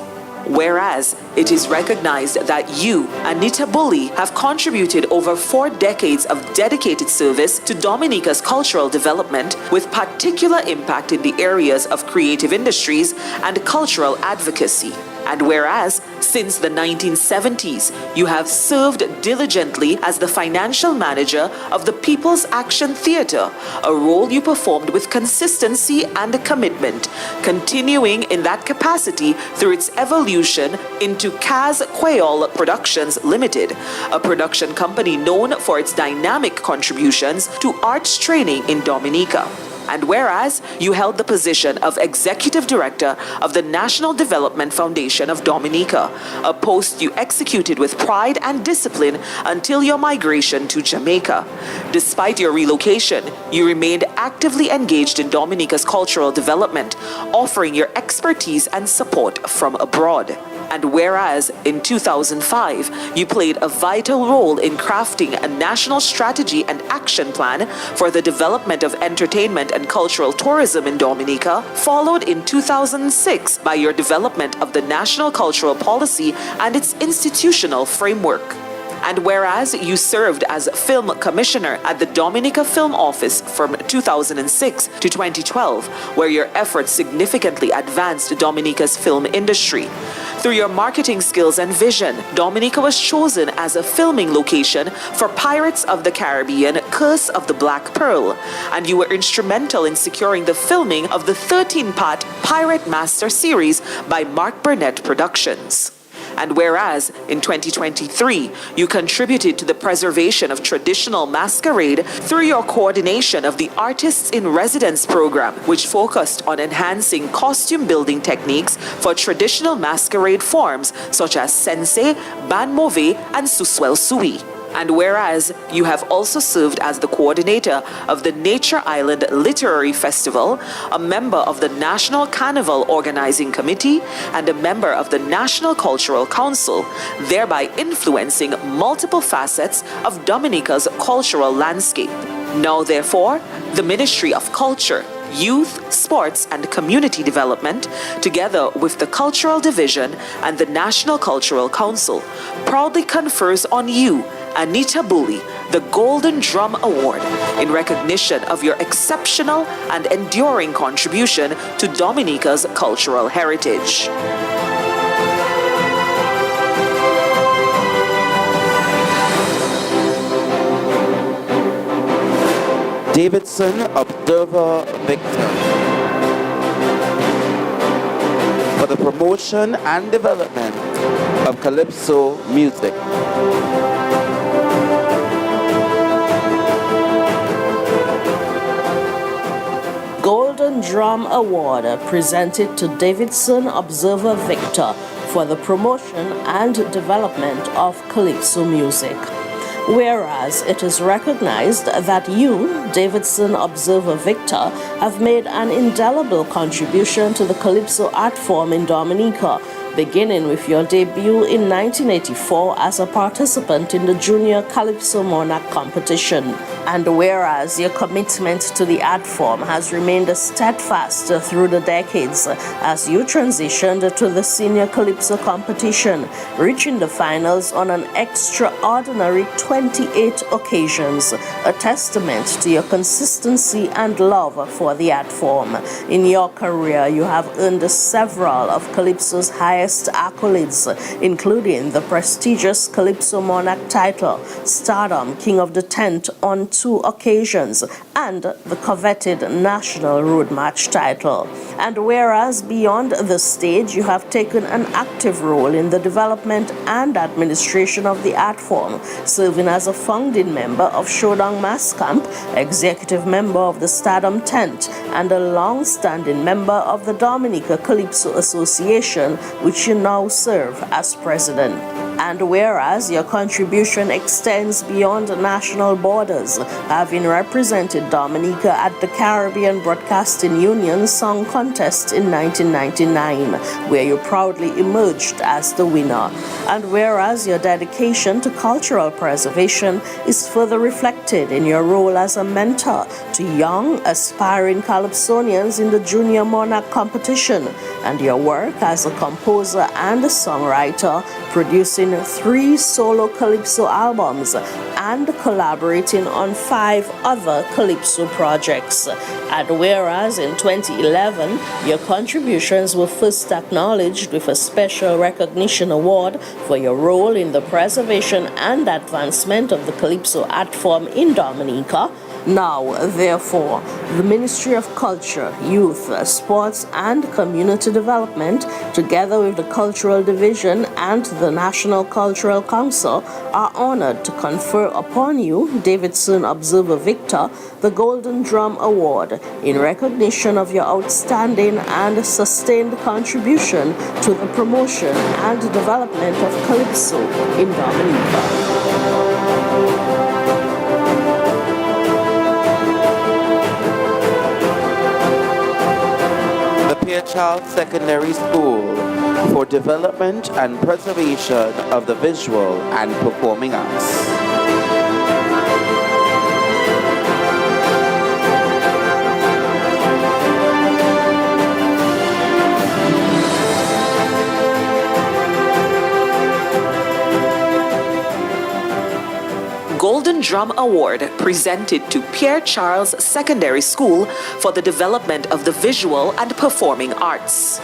Whereas it is recognized that you, Anita Bully, have contributed over 4 decades of dedicated service to Dominica's cultural development with particular impact in the areas of creative industries and cultural advocacy. And whereas, since the 1970s, you have served diligently as the financial manager of the People's Action Theatre, a role you performed with consistency and commitment, continuing in that capacity through its evolution into Kaz Quayol Productions Limited, a production company known for its dynamic contributions to arts training in Dominica. And whereas you held the position of Executive Director of the National Development Foundation of Dominica, a post you executed with pride and discipline until your migration to Jamaica. Despite your relocation, you remained actively engaged in Dominica's cultural development, offering your expertise and support from abroad. And whereas in 2005, you played a vital role in crafting a national strategy and action plan for the development of entertainment and cultural tourism in Dominica, followed in 2006 by your development of the National Cultural Policy and its institutional framework. And whereas you served as Film Commissioner at the Dominica Film Office from 2006 to 2012, where your efforts significantly advanced Dominica's film industry. Through your marketing skills and vision, Dominica was chosen as a filming location for Pirates of the Caribbean: Curse of the Black Pearl, and you were instrumental in securing the filming of the 13-part Pirate Master series by Mark Burnett Productions. And whereas in 2023, you contributed to the preservation of traditional masquerade through your coordination of the Artists in Residence program, which focused on enhancing costume building techniques for traditional masquerade forms such as Sensei, Ban Move, and Suswel Sui. And whereas you have also served as the coordinator of the Nature Island Literary Festival, a member of the National Carnival Organizing Committee, and a member of the National Cultural Council, thereby influencing multiple facets of Dominica's cultural landscape. Now, therefore, the Ministry of Culture, Youth, Sports and Community Development, together with the Cultural Division and the National Cultural Council, proudly confers on you, Anita Bully, the Golden Drum Award in recognition of your exceptional and enduring contribution to Dominica's cultural heritage. Davidson Observer Victor for the promotion and development of calypso music. Golden Drum Award presented to Davidson Observer Victor for the promotion and development of calypso music. Whereas it is recognized that you, Davidson Observer Victor, have made an indelible contribution to the calypso art form in Dominica, beginning with your debut in 1984 as a participant in the Junior Calypso Monarch competition. And whereas your commitment to the art form has remained steadfast through the decades as you transitioned to the Senior Calypso competition, reaching the finals on an extraordinary 28 occasions, a testament to your consistency and love for the art form. In your career, you have earned several of Calypso's highest accolades, including the prestigious Calypso Monarch title, Stardom King of the Tent on 2 occasions, and the coveted National Road March title. And whereas beyond the stage, you have taken an active role in the development and administration of the art form, serving as a founding member of Showdown Mass Camp, executive member of the Stardom Tent, and a long-standing member of the Dominica Calypso Association, which you now serve as president. And whereas your contribution extends beyond national borders, having represented Dominica at the Caribbean Broadcasting Union Song Contest in 1999, where you proudly emerged as the winner. And whereas your dedication to cultural preservation is further reflected in your role as a mentor to young, aspiring calypsonians in the Junior Monarch competition, and your work as a composer and a songwriter, producing 3 solo calypso albums and collaborating on 5 other calypso projects. And whereas in 2011, your contributions were first acknowledged with a special recognition award for your role in the preservation and advancement of the calypso art form in Dominica, now, therefore, the Ministry of Culture, Youth, Sports and Community Development, together with the Cultural Division and the National Cultural Council, are honored to confer upon you, Davidson Observer Victor, the Golden Drum Award in recognition of your outstanding and sustained contribution to the promotion and development of calypso in Dominica. Child Secondary School for development and preservation of the visual and performing arts. Golden Drum Award presented to Pierre Charles Secondary School for the development of the visual and performing arts.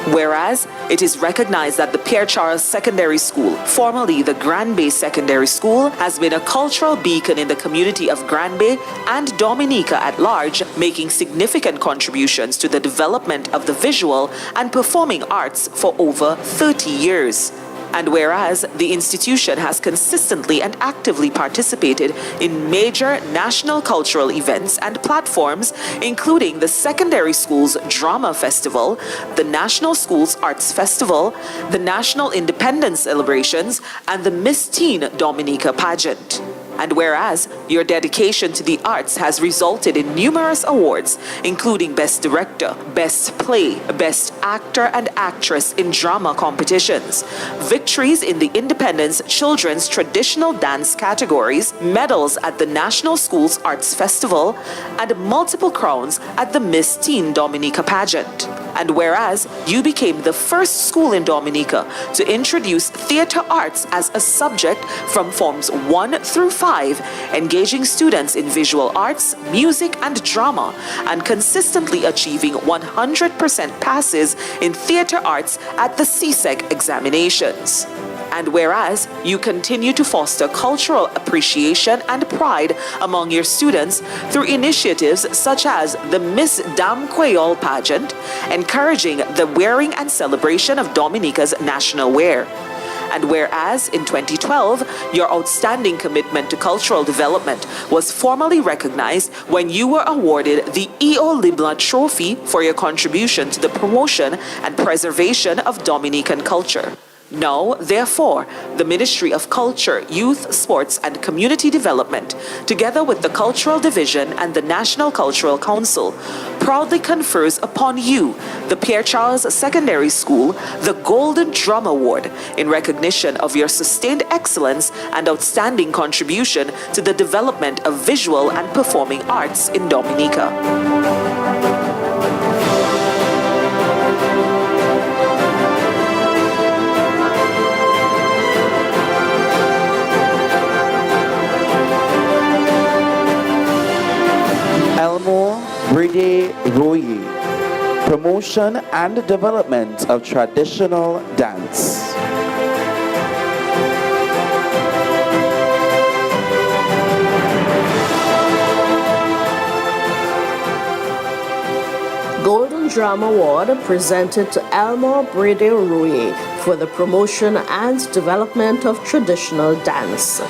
Whereas it is recognized that the Pierre Charles Secondary School, formerly the Grand Bay Secondary School, has been a cultural beacon in the community of Grand Bay and Dominica at large, making significant contributions to the development of the visual and performing arts for over 30 years. And whereas the institution has consistently and actively participated in major national cultural events and platforms, including the Secondary Schools Drama Festival, the National Schools Arts Festival, the National Independence Celebrations, and the Miss Teen Dominica pageant. And whereas your dedication to the arts has resulted in numerous awards, including Best Director, Best Play, Best Actor and Actress in drama competitions, victories in the Independence Children's Traditional Dance categories, medals at the National Schools Arts Festival, and multiple crowns at the Miss Teen Dominica pageant. And whereas you became the first school in Dominica to introduce theater arts as a subject from forms 1 through 5, engaging students in visual arts, music, and drama, and consistently achieving 100% passes in theater arts at the CSEC examinations. And whereas you continue to foster cultural appreciation and pride among your students through initiatives such as the Miss Dam Creole pageant, encouraging the wearing and celebration of Dominica's national wear. And whereas in 2012, your outstanding commitment to cultural development was formally recognized when you were awarded the E.O. Libla Trophy for your contribution to the promotion and preservation of Dominican culture. Now, therefore, the Ministry of Culture, Youth, Sports and Community Development, together with the Cultural Division and the National Cultural Council, proudly confers upon you, the Pierre Charles Secondary School, the Golden Drum Award in recognition of your sustained excellence and outstanding contribution to the development of visual and performing arts in Dominica. Bride Roye, promotion and development of traditional dance. Golden Drum Award presented to Elmore Bride Roye for the promotion and development of traditional dance.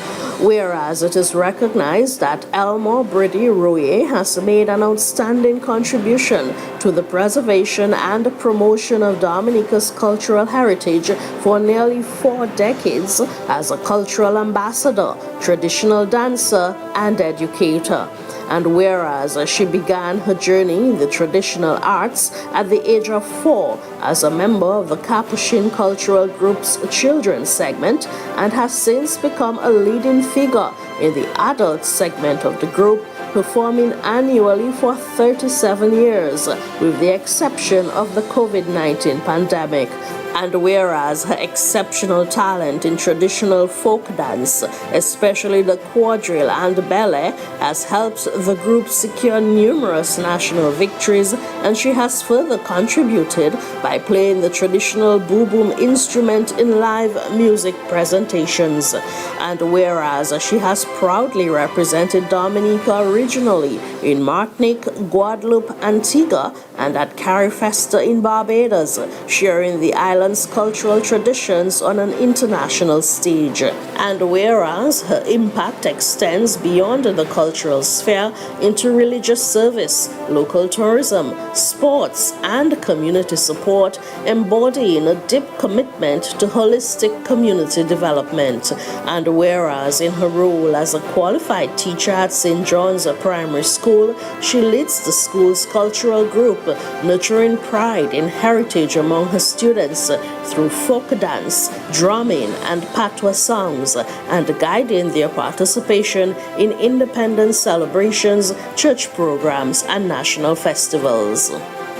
Whereas it is recognized that Elmore Bride Roye has made an outstanding contribution to the preservation and promotion of Dominica's cultural heritage for nearly 4 decades as a cultural ambassador, traditional dancer, and educator. And whereas she began her journey in the traditional arts at the age of 4 as a member of the Capuchin Cultural Group's children's segment and has since become a leading figure in the adult segment of the group, performing annually for 37 years, with the exception of the COVID-19 pandemic. And whereas her exceptional talent in traditional folk dance, especially the quadrille and ballet, has helped the group secure numerous national victories, and she has further contributed by playing the traditional boo-boom instrument in live music presentations. And whereas she has proudly represented Dominica regionally in Martinique, Guadeloupe, Antigua, and at Carifesta in Barbados, sharing the island's cultural traditions on an international stage. And whereas her impact extends beyond the cultural sphere into religious service, local tourism, sports, and community support, embodying a deep commitment to holistic community development. And whereas in her role as a qualified teacher at St. John's Primary School, she leads the school's cultural group, nurturing pride in heritage among her students through folk dance, drumming, and patois songs, and guiding their participation in independence celebrations, church programs, and national festivals.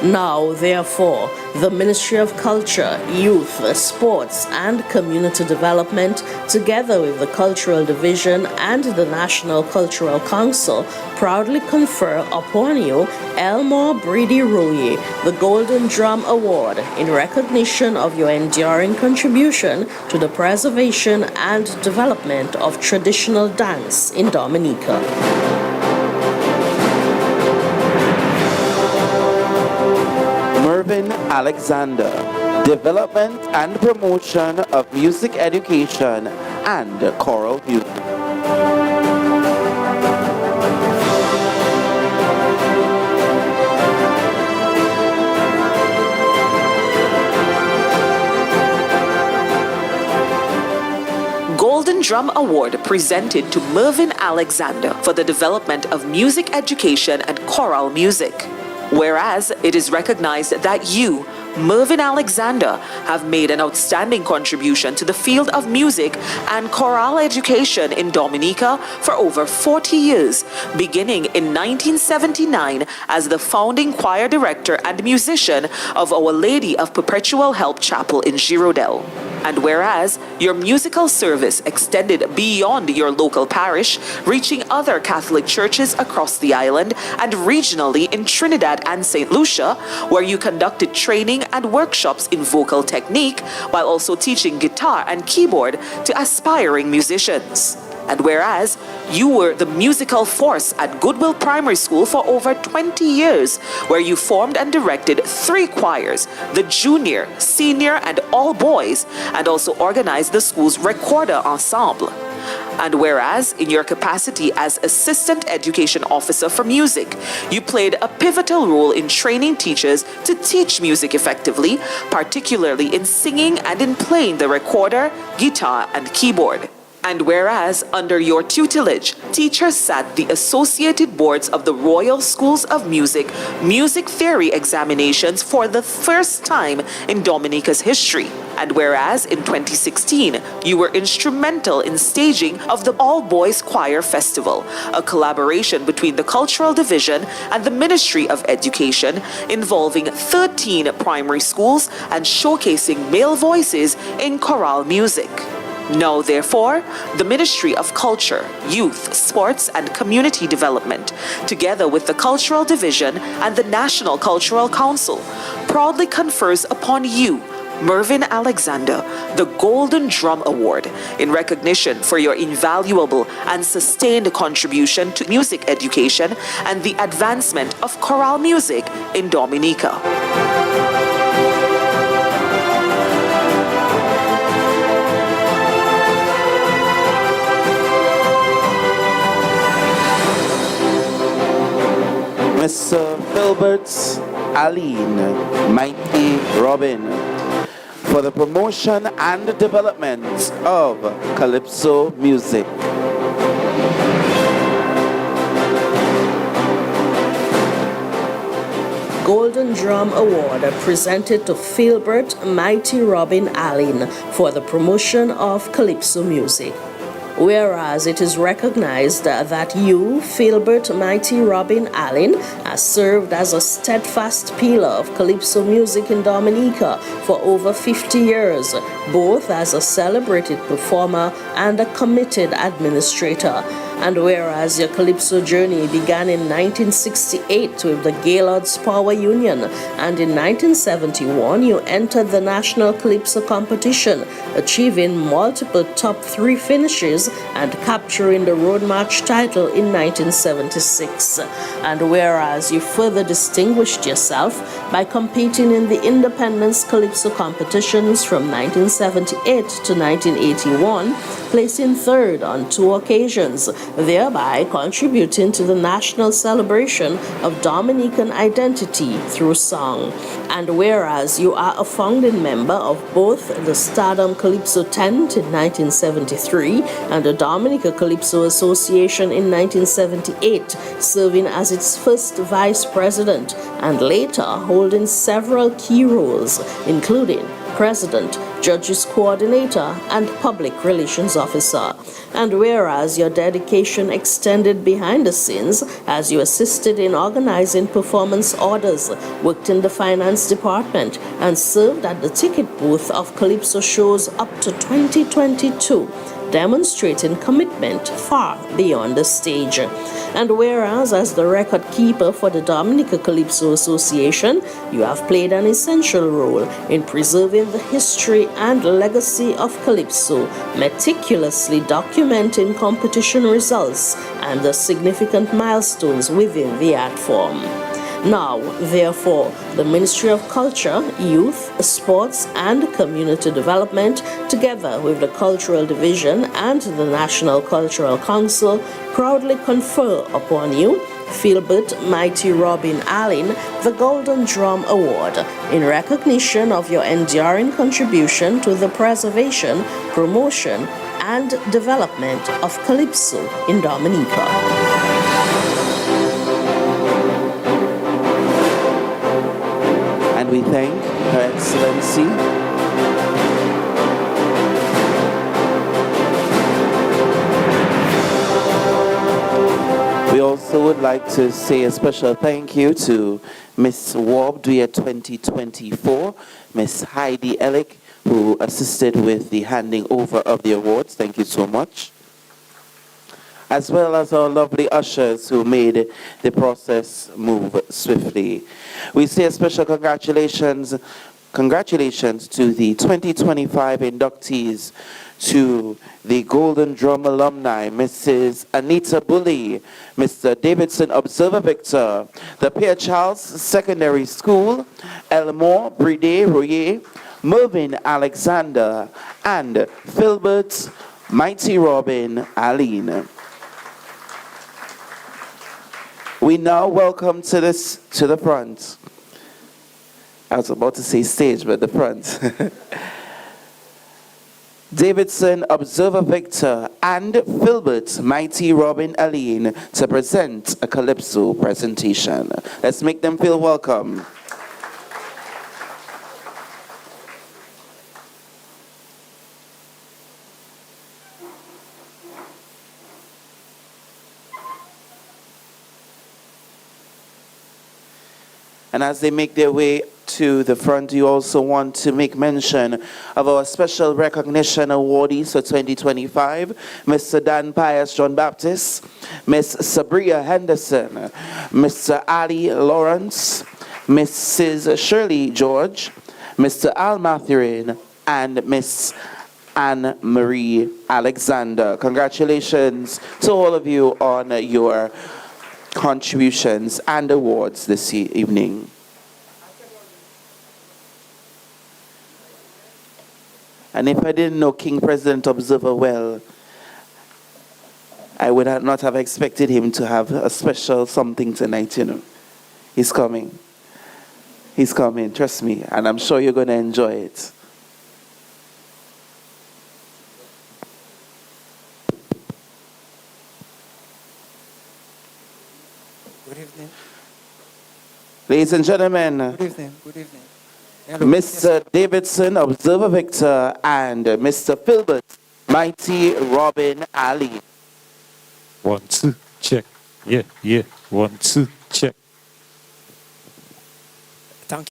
Now, therefore, the Ministry of Culture, Youth, Sports, and Community Development, together with the Cultural Division and the National Cultural Council, proudly confer upon you Elmore Bride Roye, the Golden Drum Award, in recognition of your enduring contribution to the preservation and development of traditional dance in Dominica. Alexander, development and promotion of music education and choral music. Golden Drum Award presented to Mervyn Alexander for the development of music education and choral music. Whereas it is recognized that you, Mervyn Alexander, have made an outstanding contribution to the field of music and choral education in Dominica for over 40 years, beginning in 1979 as the founding choir director and musician of Our Lady of Perpetual Help Chapel in Girondelle. And whereas your musical service extended beyond your local parish, reaching other Catholic churches across the island and regionally in Trinidad and St. Lucia, where you conducted training and workshops in vocal technique while also teaching guitar and keyboard to aspiring musicians. And whereas you were the musical force at Goodwill Primary School for over 20 years, where you formed and directed 3 choirs, the junior, senior, and all boys, and also organized the school's recorder ensemble. And whereas in your capacity as Assistant Education Officer for Music, you played a pivotal role in training teachers to teach music effectively, particularly in singing and in playing the recorder, guitar, and keyboard. And whereas, under your tutelage, teachers sat the associated boards of the Royal Schools of Music music theory examinations for the first time in Dominica's history. And whereas, in 2016, you were instrumental in staging of the All Boys Choir Festival, a collaboration between the Cultural Division and the Ministry of Education, involving 13 primary schools and showcasing male voices in chorale music. Now, therefore, the Ministry of Culture, Youth, Sports and Community Development, together with the Cultural Division and the National Cultural Council, proudly confers upon you, Mervyn Alexander, the Golden Drum Award in recognition for your invaluable and sustained contribution to music education and the advancement of chorale music in Dominica. Mr. Philbert Aline Mighty Robin, for the promotion and development of calypso music. Golden Drum Award presented to Philbert Mighty Robin Allen for the promotion of calypso music. Whereas it is recognized that you, Philbert Mighty Robin Allen, has served as a steadfast pillar of calypso music in Dominica for over 50 years, both as a celebrated performer and a committed administrator. And whereas your calypso journey began in 1968 with the Gaylords Power Union, and in 1971 you entered the National Calypso Competition, achieving multiple top 3 finishes and capturing the Road March title in 1976. And whereas you further distinguished yourself by competing in the Independence Calypso competitions from 1978 to 1981, placing 3rd on 2 occasions, thereby contributing to the national celebration of Dominican identity through song. And whereas you are a founding member of both the Stardom Calypso Tent in 1973 and the Dominica Calypso Association in 1978, serving as its first vice president and later holding several key roles, including President, Judges Coordinator, and Public Relations Officer. And whereas your dedication extended behind the scenes as you assisted in organizing performance orders, worked in the finance department, and served at the ticket booth of Calypso shows up to 2022, demonstrating commitment far beyond the stage. And whereas as the record keeper for the Dominica Calypso Association, you have played an essential role in preserving the history and legacy of Calypso, meticulously documenting competition results and the significant milestones within the art form. Now, therefore, the Ministry of Culture, Youth, Sports and Community Development, together with the Cultural Division and the National Cultural Council, proudly confer upon you, Philbert Mighty Robin Allen, the Golden Drum Award, in recognition of your enduring contribution to the preservation, promotion, and development of Calypso in Dominica. And we thank Her Excellency we also would like to say a special thank you to Miss Warb Year 2024, Miss Heidi Ellick, who assisted with the handing over of the awards. Thank you so much. As well as our lovely ushers who made the process move swiftly. We say a special congratulations to the 2025 inductees, to the Golden Drum alumni, Mrs. Anita Bully, Mr. Davidson Observer Victor, the Pierre Charles Secondary School, Elmore Bride Royer, Mervyn Alexander, and Philbert Mighty Robin Aline. We now welcome to the front. I was about to say stage, but the front. Davidson Observer Victor and Philbert Mighty Robin Aline to present a Calypso presentation. Let's make them feel welcome. And as they make their way to the front, you also want to make mention of our special recognition awardees for 2025, Mr. Dan Pius John Baptist, Miss Sabria Henderson, Mr. Ali Lawrence, Mrs. Shirley George, Mr. Al Mathurin, and Miss Anne Marie Alexander. Congratulations to all of you on your contributions and awards this evening. And if I didn't know King President Observer well, I would not have expected him to have a special something tonight, you know. He's coming. He's coming, trust me. And I'm sure you're going to enjoy it. Good evening. Ladies and gentlemen. Good evening. Good evening. Hello. Mr. Davidson, Observer Victor, and Mr. Philbert, Mighty Robin Ali. 1, 2, check. Yeah, yeah. 1, 2, check. Thank you.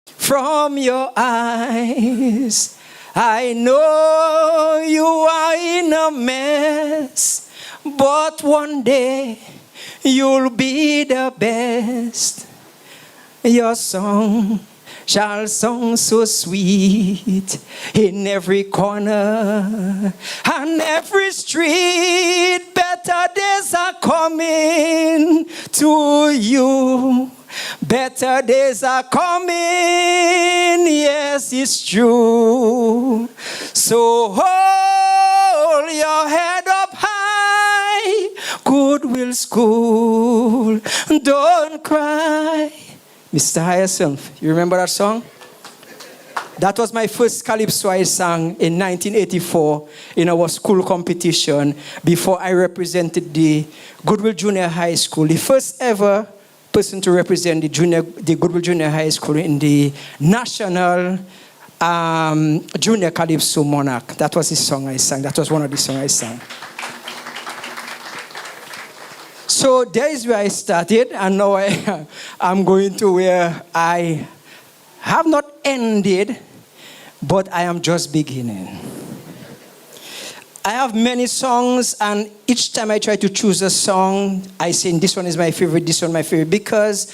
From your eyes, I know you are in a mess, but one day you'll be the best. Your song shall song so sweet in every corner and every street. Better days are coming to you. Better days are coming, yes, it's true. So hold your head up high, Goodwill School, don't cry. Mr. Hyacinth, you remember that song? That was my first calypso I sang in 1984 in our school competition before I represented the Goodwill Junior High School, the first ever person to represent the Goodwill Junior High School in the national Junior Calypso Monarch. That was the song I sang. That was one of the songs I sang. So there is where I started, and now I'm going to where I have not ended, but I am just beginning. I have many songs, and each time I try to choose a song, I say this one is my favorite, this one my favorite, because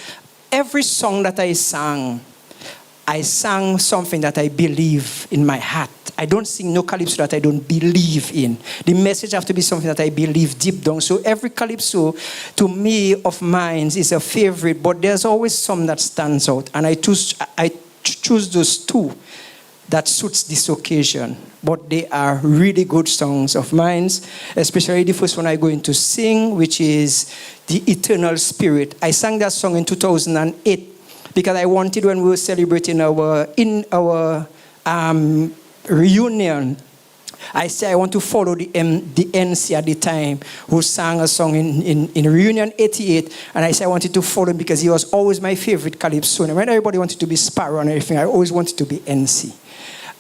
every song that I sang something that I believe in my heart. I don't sing no calypso that I don't believe in. The message have to be something that I believe deep down. So every calypso, to me, of mine is a favorite, but there's always some that stands out. And I choose those two that suits this occasion. But they are really good songs of mine, especially the first one I'm going to sing, which is The Eternal Spirit. I sang that song in 2008 because I wanted, when we were celebrating our reunion, I said I want to follow the NC at the time, who sang a song in Reunion 88, and I said I wanted to follow him because he was always my favorite calypso. When everybody wanted to be Sparrow and everything, I always wanted to be NC.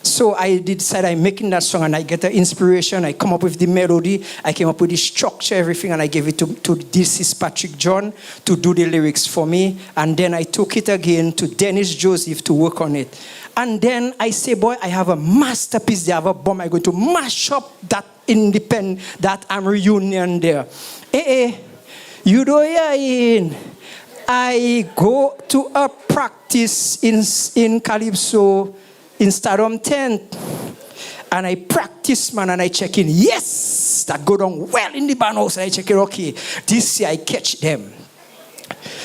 So I decided I'm making that song, and I get the inspiration. I come up with the melody. I came up with the structure, everything, and I gave it to this is Patrick John to do the lyrics for me. And then I took it again to Dennis Joseph to work on it. And then I say, boy, I have a masterpiece there. I have a bomb. I'm going to mash up that reunion there. You know, I go to a practice in Calypso in Stardom tent, and I practice, man, and I check in. Yes, that go down well in the band house, and I check it. Okay, this year I catch them.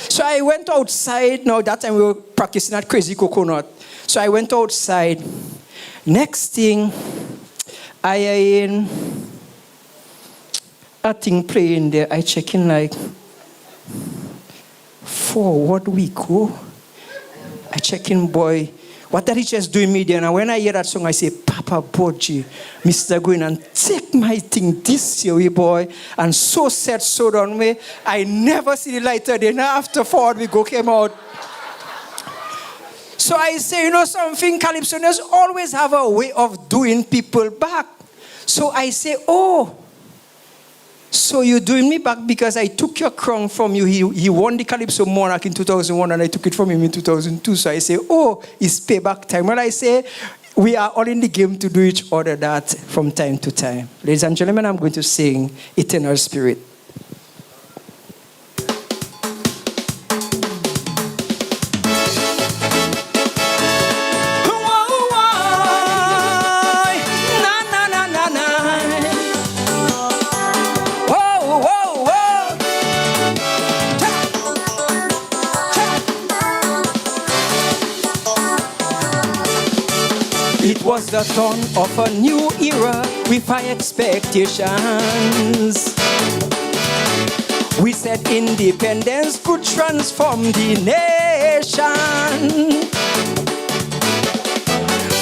So I went outside. Now that time we were practicing at Crazy Coconut. So I went outside. Next thing, I in a thing playing there. I check in like forward we go. I check in, boy. What that he just doing me there? And when I hear that song, I say, Papa Boji, Mr. Going and take my thing this year, boy. And so said, so done me. I never see the lighter then after forward we go came out. So I say, you know something, Calypsonians always have a way of doing people back. So I say, oh, so you're doing me back because I took your crown from you. He won the Calypso Monarch in 2001 and I took it from him in 2002. So I say, oh, it's payback time. When I say, we are all in the game to do each other that from time to time. Ladies and gentlemen, I'm going to sing Eternal Spirit. It was the dawn of a new era with high expectations. We said independence could transform the nation.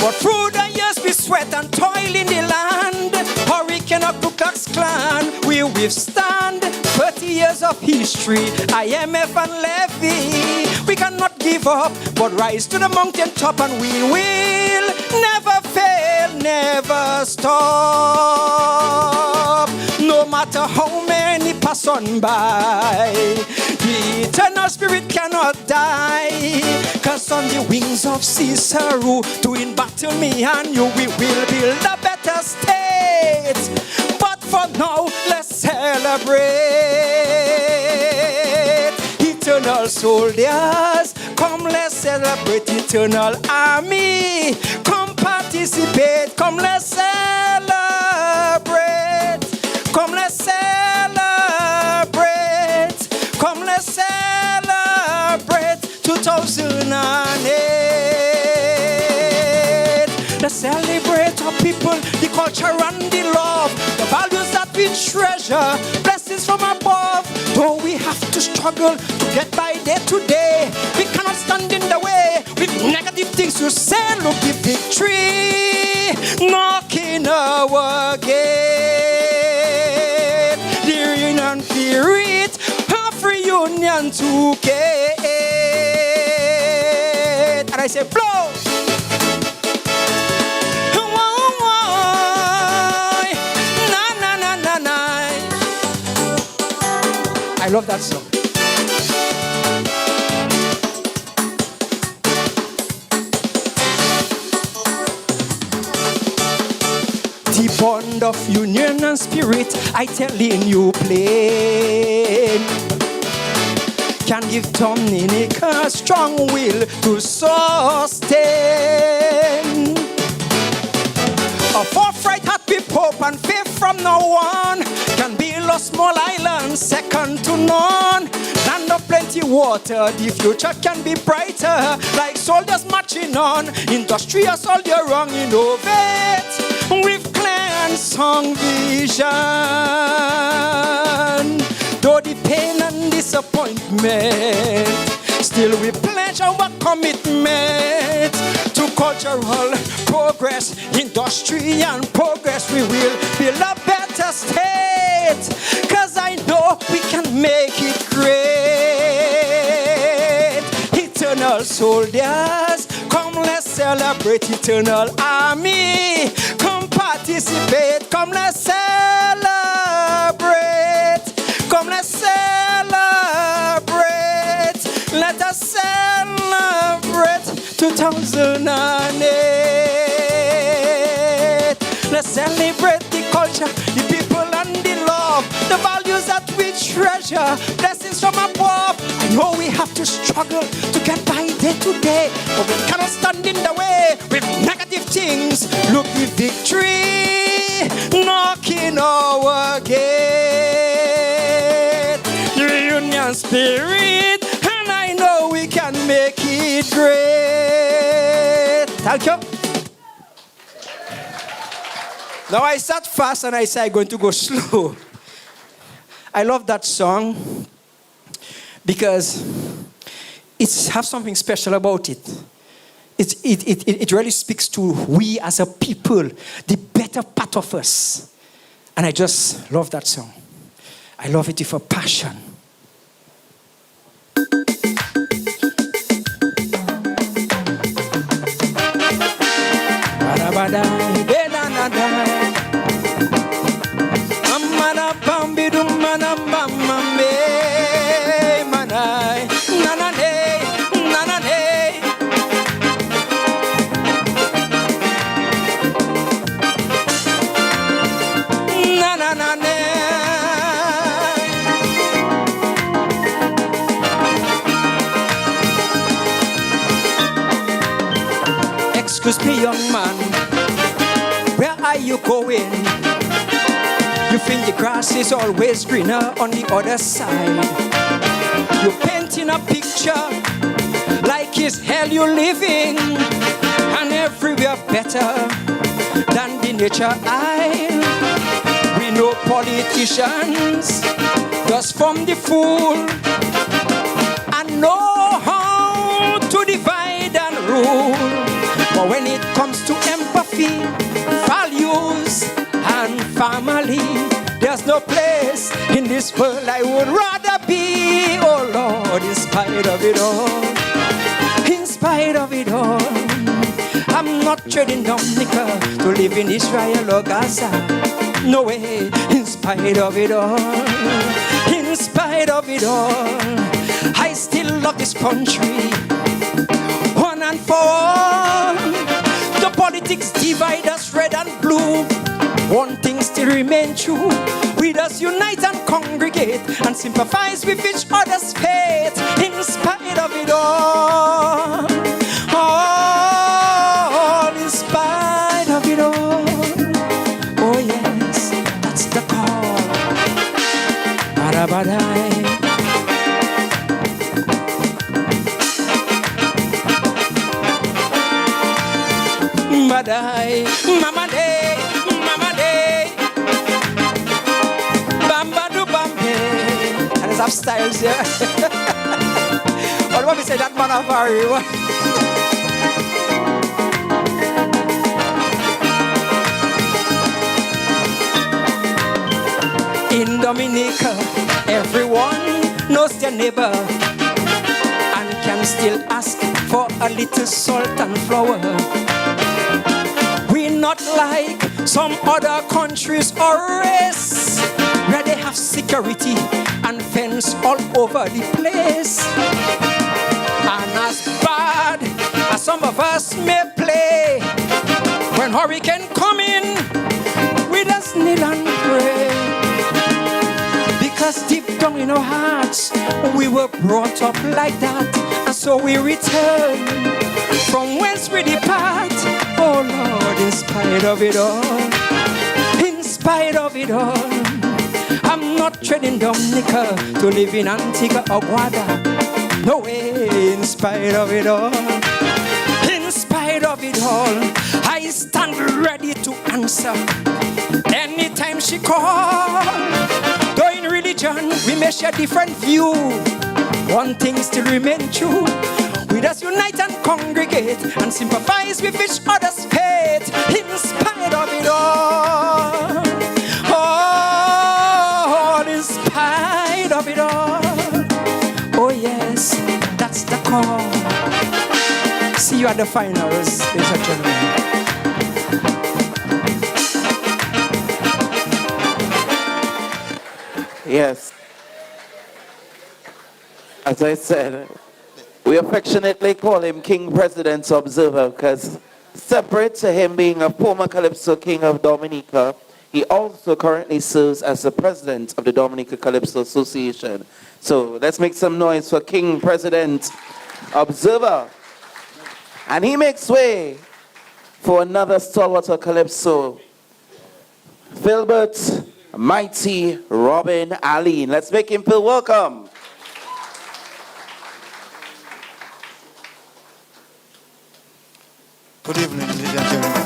But through the years we sweat and toil in the land, Hurricane or Ku Klux Klan, we withstand 30 years of history, IMF and Levy. We cannot give up, but rise to the mountain top, and we will never fail, never stop. No matter how many pass on by, the eternal spirit cannot die. Cause on the wings of Cicero, doing battle me and you, we will build a better state. But for now, let's celebrate. Eternal soldiers, come let's celebrate. Eternal army, come participate. Come let's celebrate. Come let's celebrate. Come let's celebrate 2008. Let's celebrate our people, the culture and the love, the values that we treasure, blessings from above. Though we have to struggle to get by day to day, we cannot stand in the way with negative things to say. Look, the victory knocking our gate. The reunion spirit of reunion together. And I say, blow. I I love that song. The bond of union and spirit, I telling you plain, can give Dominica strong will to sustain. A forthright happy pope and faith from no one can build a small island second to none. Land of plenty water, the future can be brighter. Like soldiers marching on, industrious all year round, innovate with clear and strong vision. Though the pain and disappointment, still we pledge our commitment to cultural progress, industry and progress. We will build a better state, 'cause I know we can make it great. Eternal soldiers, come let's celebrate. Eternal army, come participate. Come let's celebrate. Come let's celebrate. Let us celebrate 2008. Let's celebrate the culture, the people and the love, the values that we treasure, blessings from above. I know we have to struggle to get by day to day, but we cannot stand in the way with negative things. Look, the victory knocking our gate. The reunion spirit, and I know we can make it great. Thank you. Now I start fast and I say I'm going to go slow. I love that song because it has something special about it. It really speaks to we as a people, the better part of us. And I just love that song. I love it with a passion. Excuse me, young man, where are you going? You think the grass is always greener on the other side. You're painting a picture like it's hell you're living, and everywhere better than the nature isle. We know politicians just from the fool and know how to divide and rule. But when it comes to empathy, values, and family, there's no place in this world I would rather be. Oh Lord, in spite of it all, in spite of it all, I'm not trading Dominica to live in Israel or Gaza. No way, in spite of it all, in spite of it all, I still love this country. One and for all, the politics divide us red and blue. One thing still remains true. We just unite and congregate and sympathize with each other's fate. In spite of it all, in spite of it all. Oh yes, that's the call. Barabadai. Madai, mama day, mama day, bamba do bambe. And there's have styles here. Or what we say that man of Harry. In Dominica, everyone knows their neighbor and can still ask for a little salt and flour. Not like some other countries or race. where they have security and fence all over the place. And as bad as some of us may play, when hurricane come in, we just kneel and pray. Because deep down in our hearts, we were brought up like that. And so we return from whence we depart. Oh Lord, in spite of it all, in spite of it all, I'm not treading Dominica to live in Antigua or Guada. No way, in spite of it all, in spite of it all, I stand ready to answer anytime she calls. Though in religion we may share different view, one thing still remain true. We just unite and congregate and sympathize with each other's fate, in spite of it all. Oh, in spite of it all. Oh yes, that's the call. See you at the finals, ladies and gentlemen. Yes. As I said, we affectionately call him King President Observer because separate to him being a former Calypso King of Dominica, he also currently serves as the president of the Dominica Calypso Association. So let's make some noise for King President Observer. And he makes way for another stalwart of Calypso, Philbert Mighty Robin Allen. Let's make him feel welcome. Good evening, ladies and gentlemen.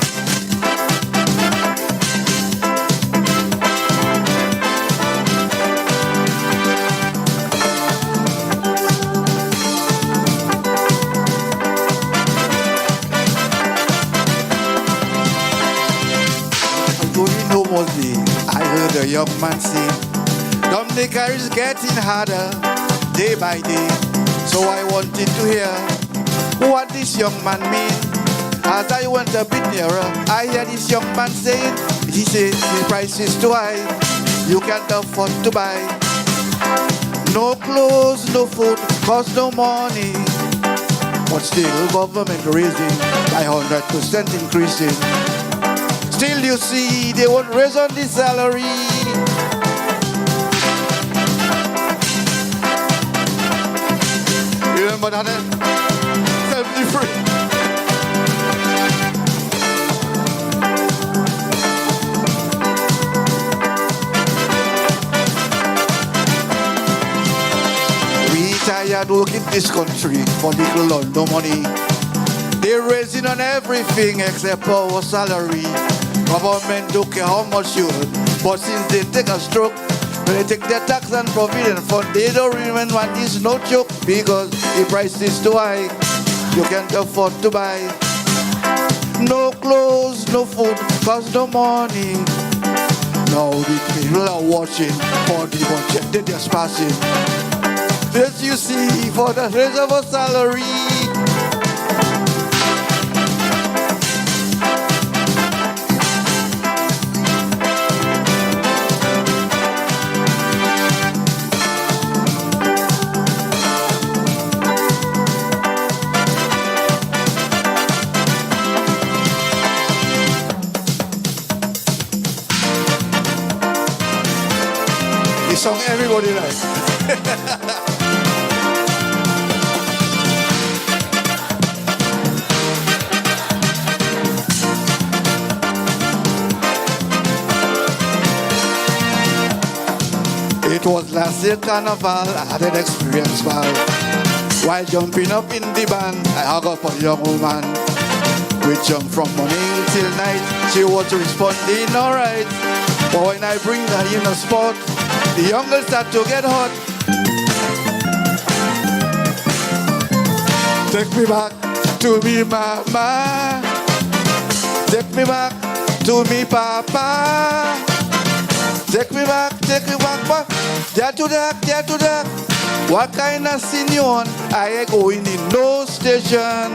Going home one day, I heard a young man say, Dominica is getting harder day by day. So I wanted to hear what this young man means. As I went a bit nearer, I heard this young man saying, he said, the price is too high, you can't afford to buy. No clothes, no food, cost no money. But still government raising by 100% increasing. Still you see, they won't raise on the salary. You remember that? Self-free. Tired working this country for little London money. They're raising on everything except our salary. Government don't care how much you earn, but since they take a stroke, when they take their tax and provident fund, they don't remember what is no joke because the price is too high. You can't afford to buy. No clothes, no food, cost no money. Now the people are watching for the budget they just passing. This you see for the raise of a salary. The song everybody likes. It was last year carnival, I had an experience, man. While jumping up in the band, I hung up a young woman. We jumped from morning till night, she was responding alright. But when I bring her in a spot, the young girl start to get hot. Take me back to me mama. Take me back to me papa. Take me back, back. There to that. What kind of sin you on? I ain't going in no station.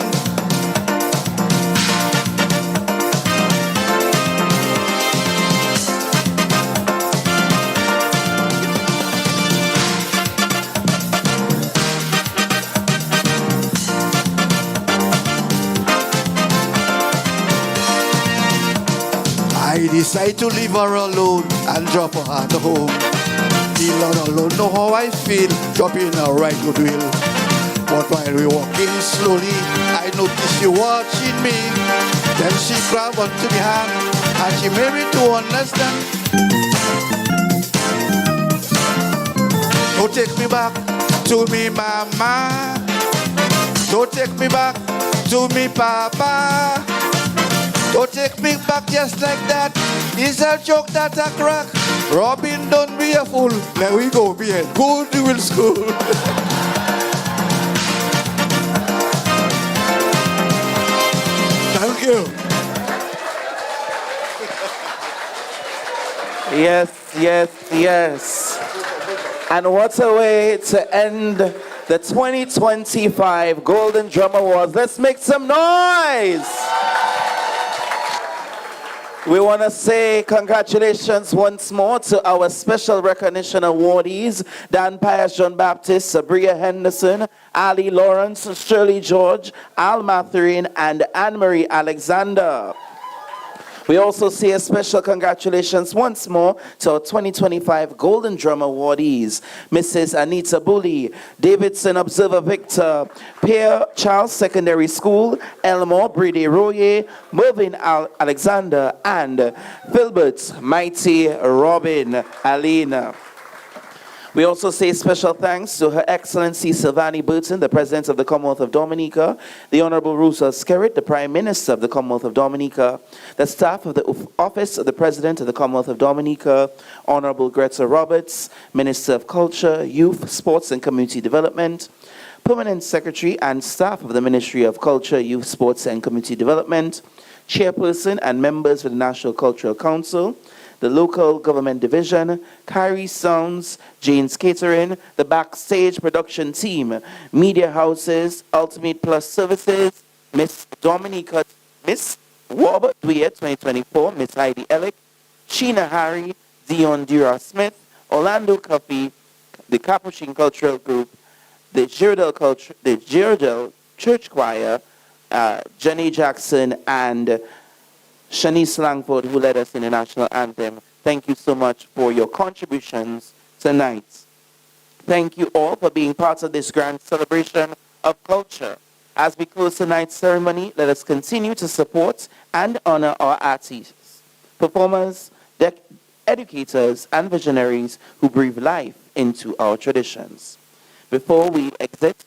decide to leave her alone and drop her at home. Feel all alone, know how I feel, dropping her right goodwill. But while we walking slowly, I noticed you watching me. Then she grabbed onto my hand and she made me to understand. Don't take me back to me mama. Don't take me back to me papa. Don't take me back just like that. It's a joke that I crack. Robin, don't be a fool. Let we go behind Goodwill School. Thank you. Yes, yes, yes. And what a way to end the 2025 Golden Drum Awards. Let's make some noise. We want to say congratulations once more to our special recognition awardees, Dan Pius John Baptist, Sabria Henderson, Ali Lawrence, Shirley George, Al Mathurin, and Anne-Marie Alexander. We also say a special congratulations once more to our 2025 Golden Drum Awardees, Mrs. Anita Bully, Davidson Observer Victor, Pierre Charles Secondary School, Elmore Brady Royer, Mervyn Alexander, and Philbert Mighty Robin Alina. We also say special thanks to Her Excellency Silvani Burton, the President of the Commonwealth of Dominica, the Honorable Rosa Skerritt, the Prime Minister of the Commonwealth of Dominica, the staff of the Office of the President of the Commonwealth of Dominica, Honorable Greta Roberts, Minister of Culture, Youth, Sports and Community Development, Permanent Secretary and staff of the Ministry of Culture, Youth, Sports and Community Development, Chairperson and members of the National Cultural Council, the Local Government Division, Kyrie Sounds, Jane's Catering, the Backstage Production Team, Media Houses, Ultimate Plus Services, Miss Dominica, Miss Robert Dwyer 2024, Miss Heidi Ellick, Sheena Harry, Dion Dura Smith, Orlando Coffey, the Capuchin Cultural Group, the Girdle Church Choir, Jenny Jackson, and Shanice Langford, who led us in the national anthem. Thank you so much for your contributions tonight. Thank you all for being part of this grand celebration of culture. As we close tonight's ceremony, let us continue to support and honor our artists, performers, educators, and visionaries who breathe life into our traditions. Before we exit,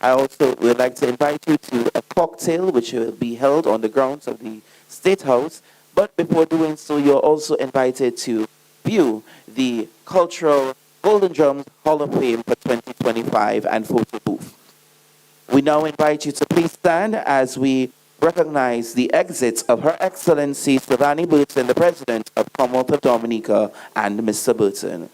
I also would like to invite you to a cocktail which will be held on the grounds of the State House, but before doing so, you're also invited to view the Cultural Golden Drums Hall of Fame for 2025 and photo booth. We now invite you to please stand as we recognize the exits of Her Excellency Silvani Burton, the President of Commonwealth of Dominica, and Mr. Burton.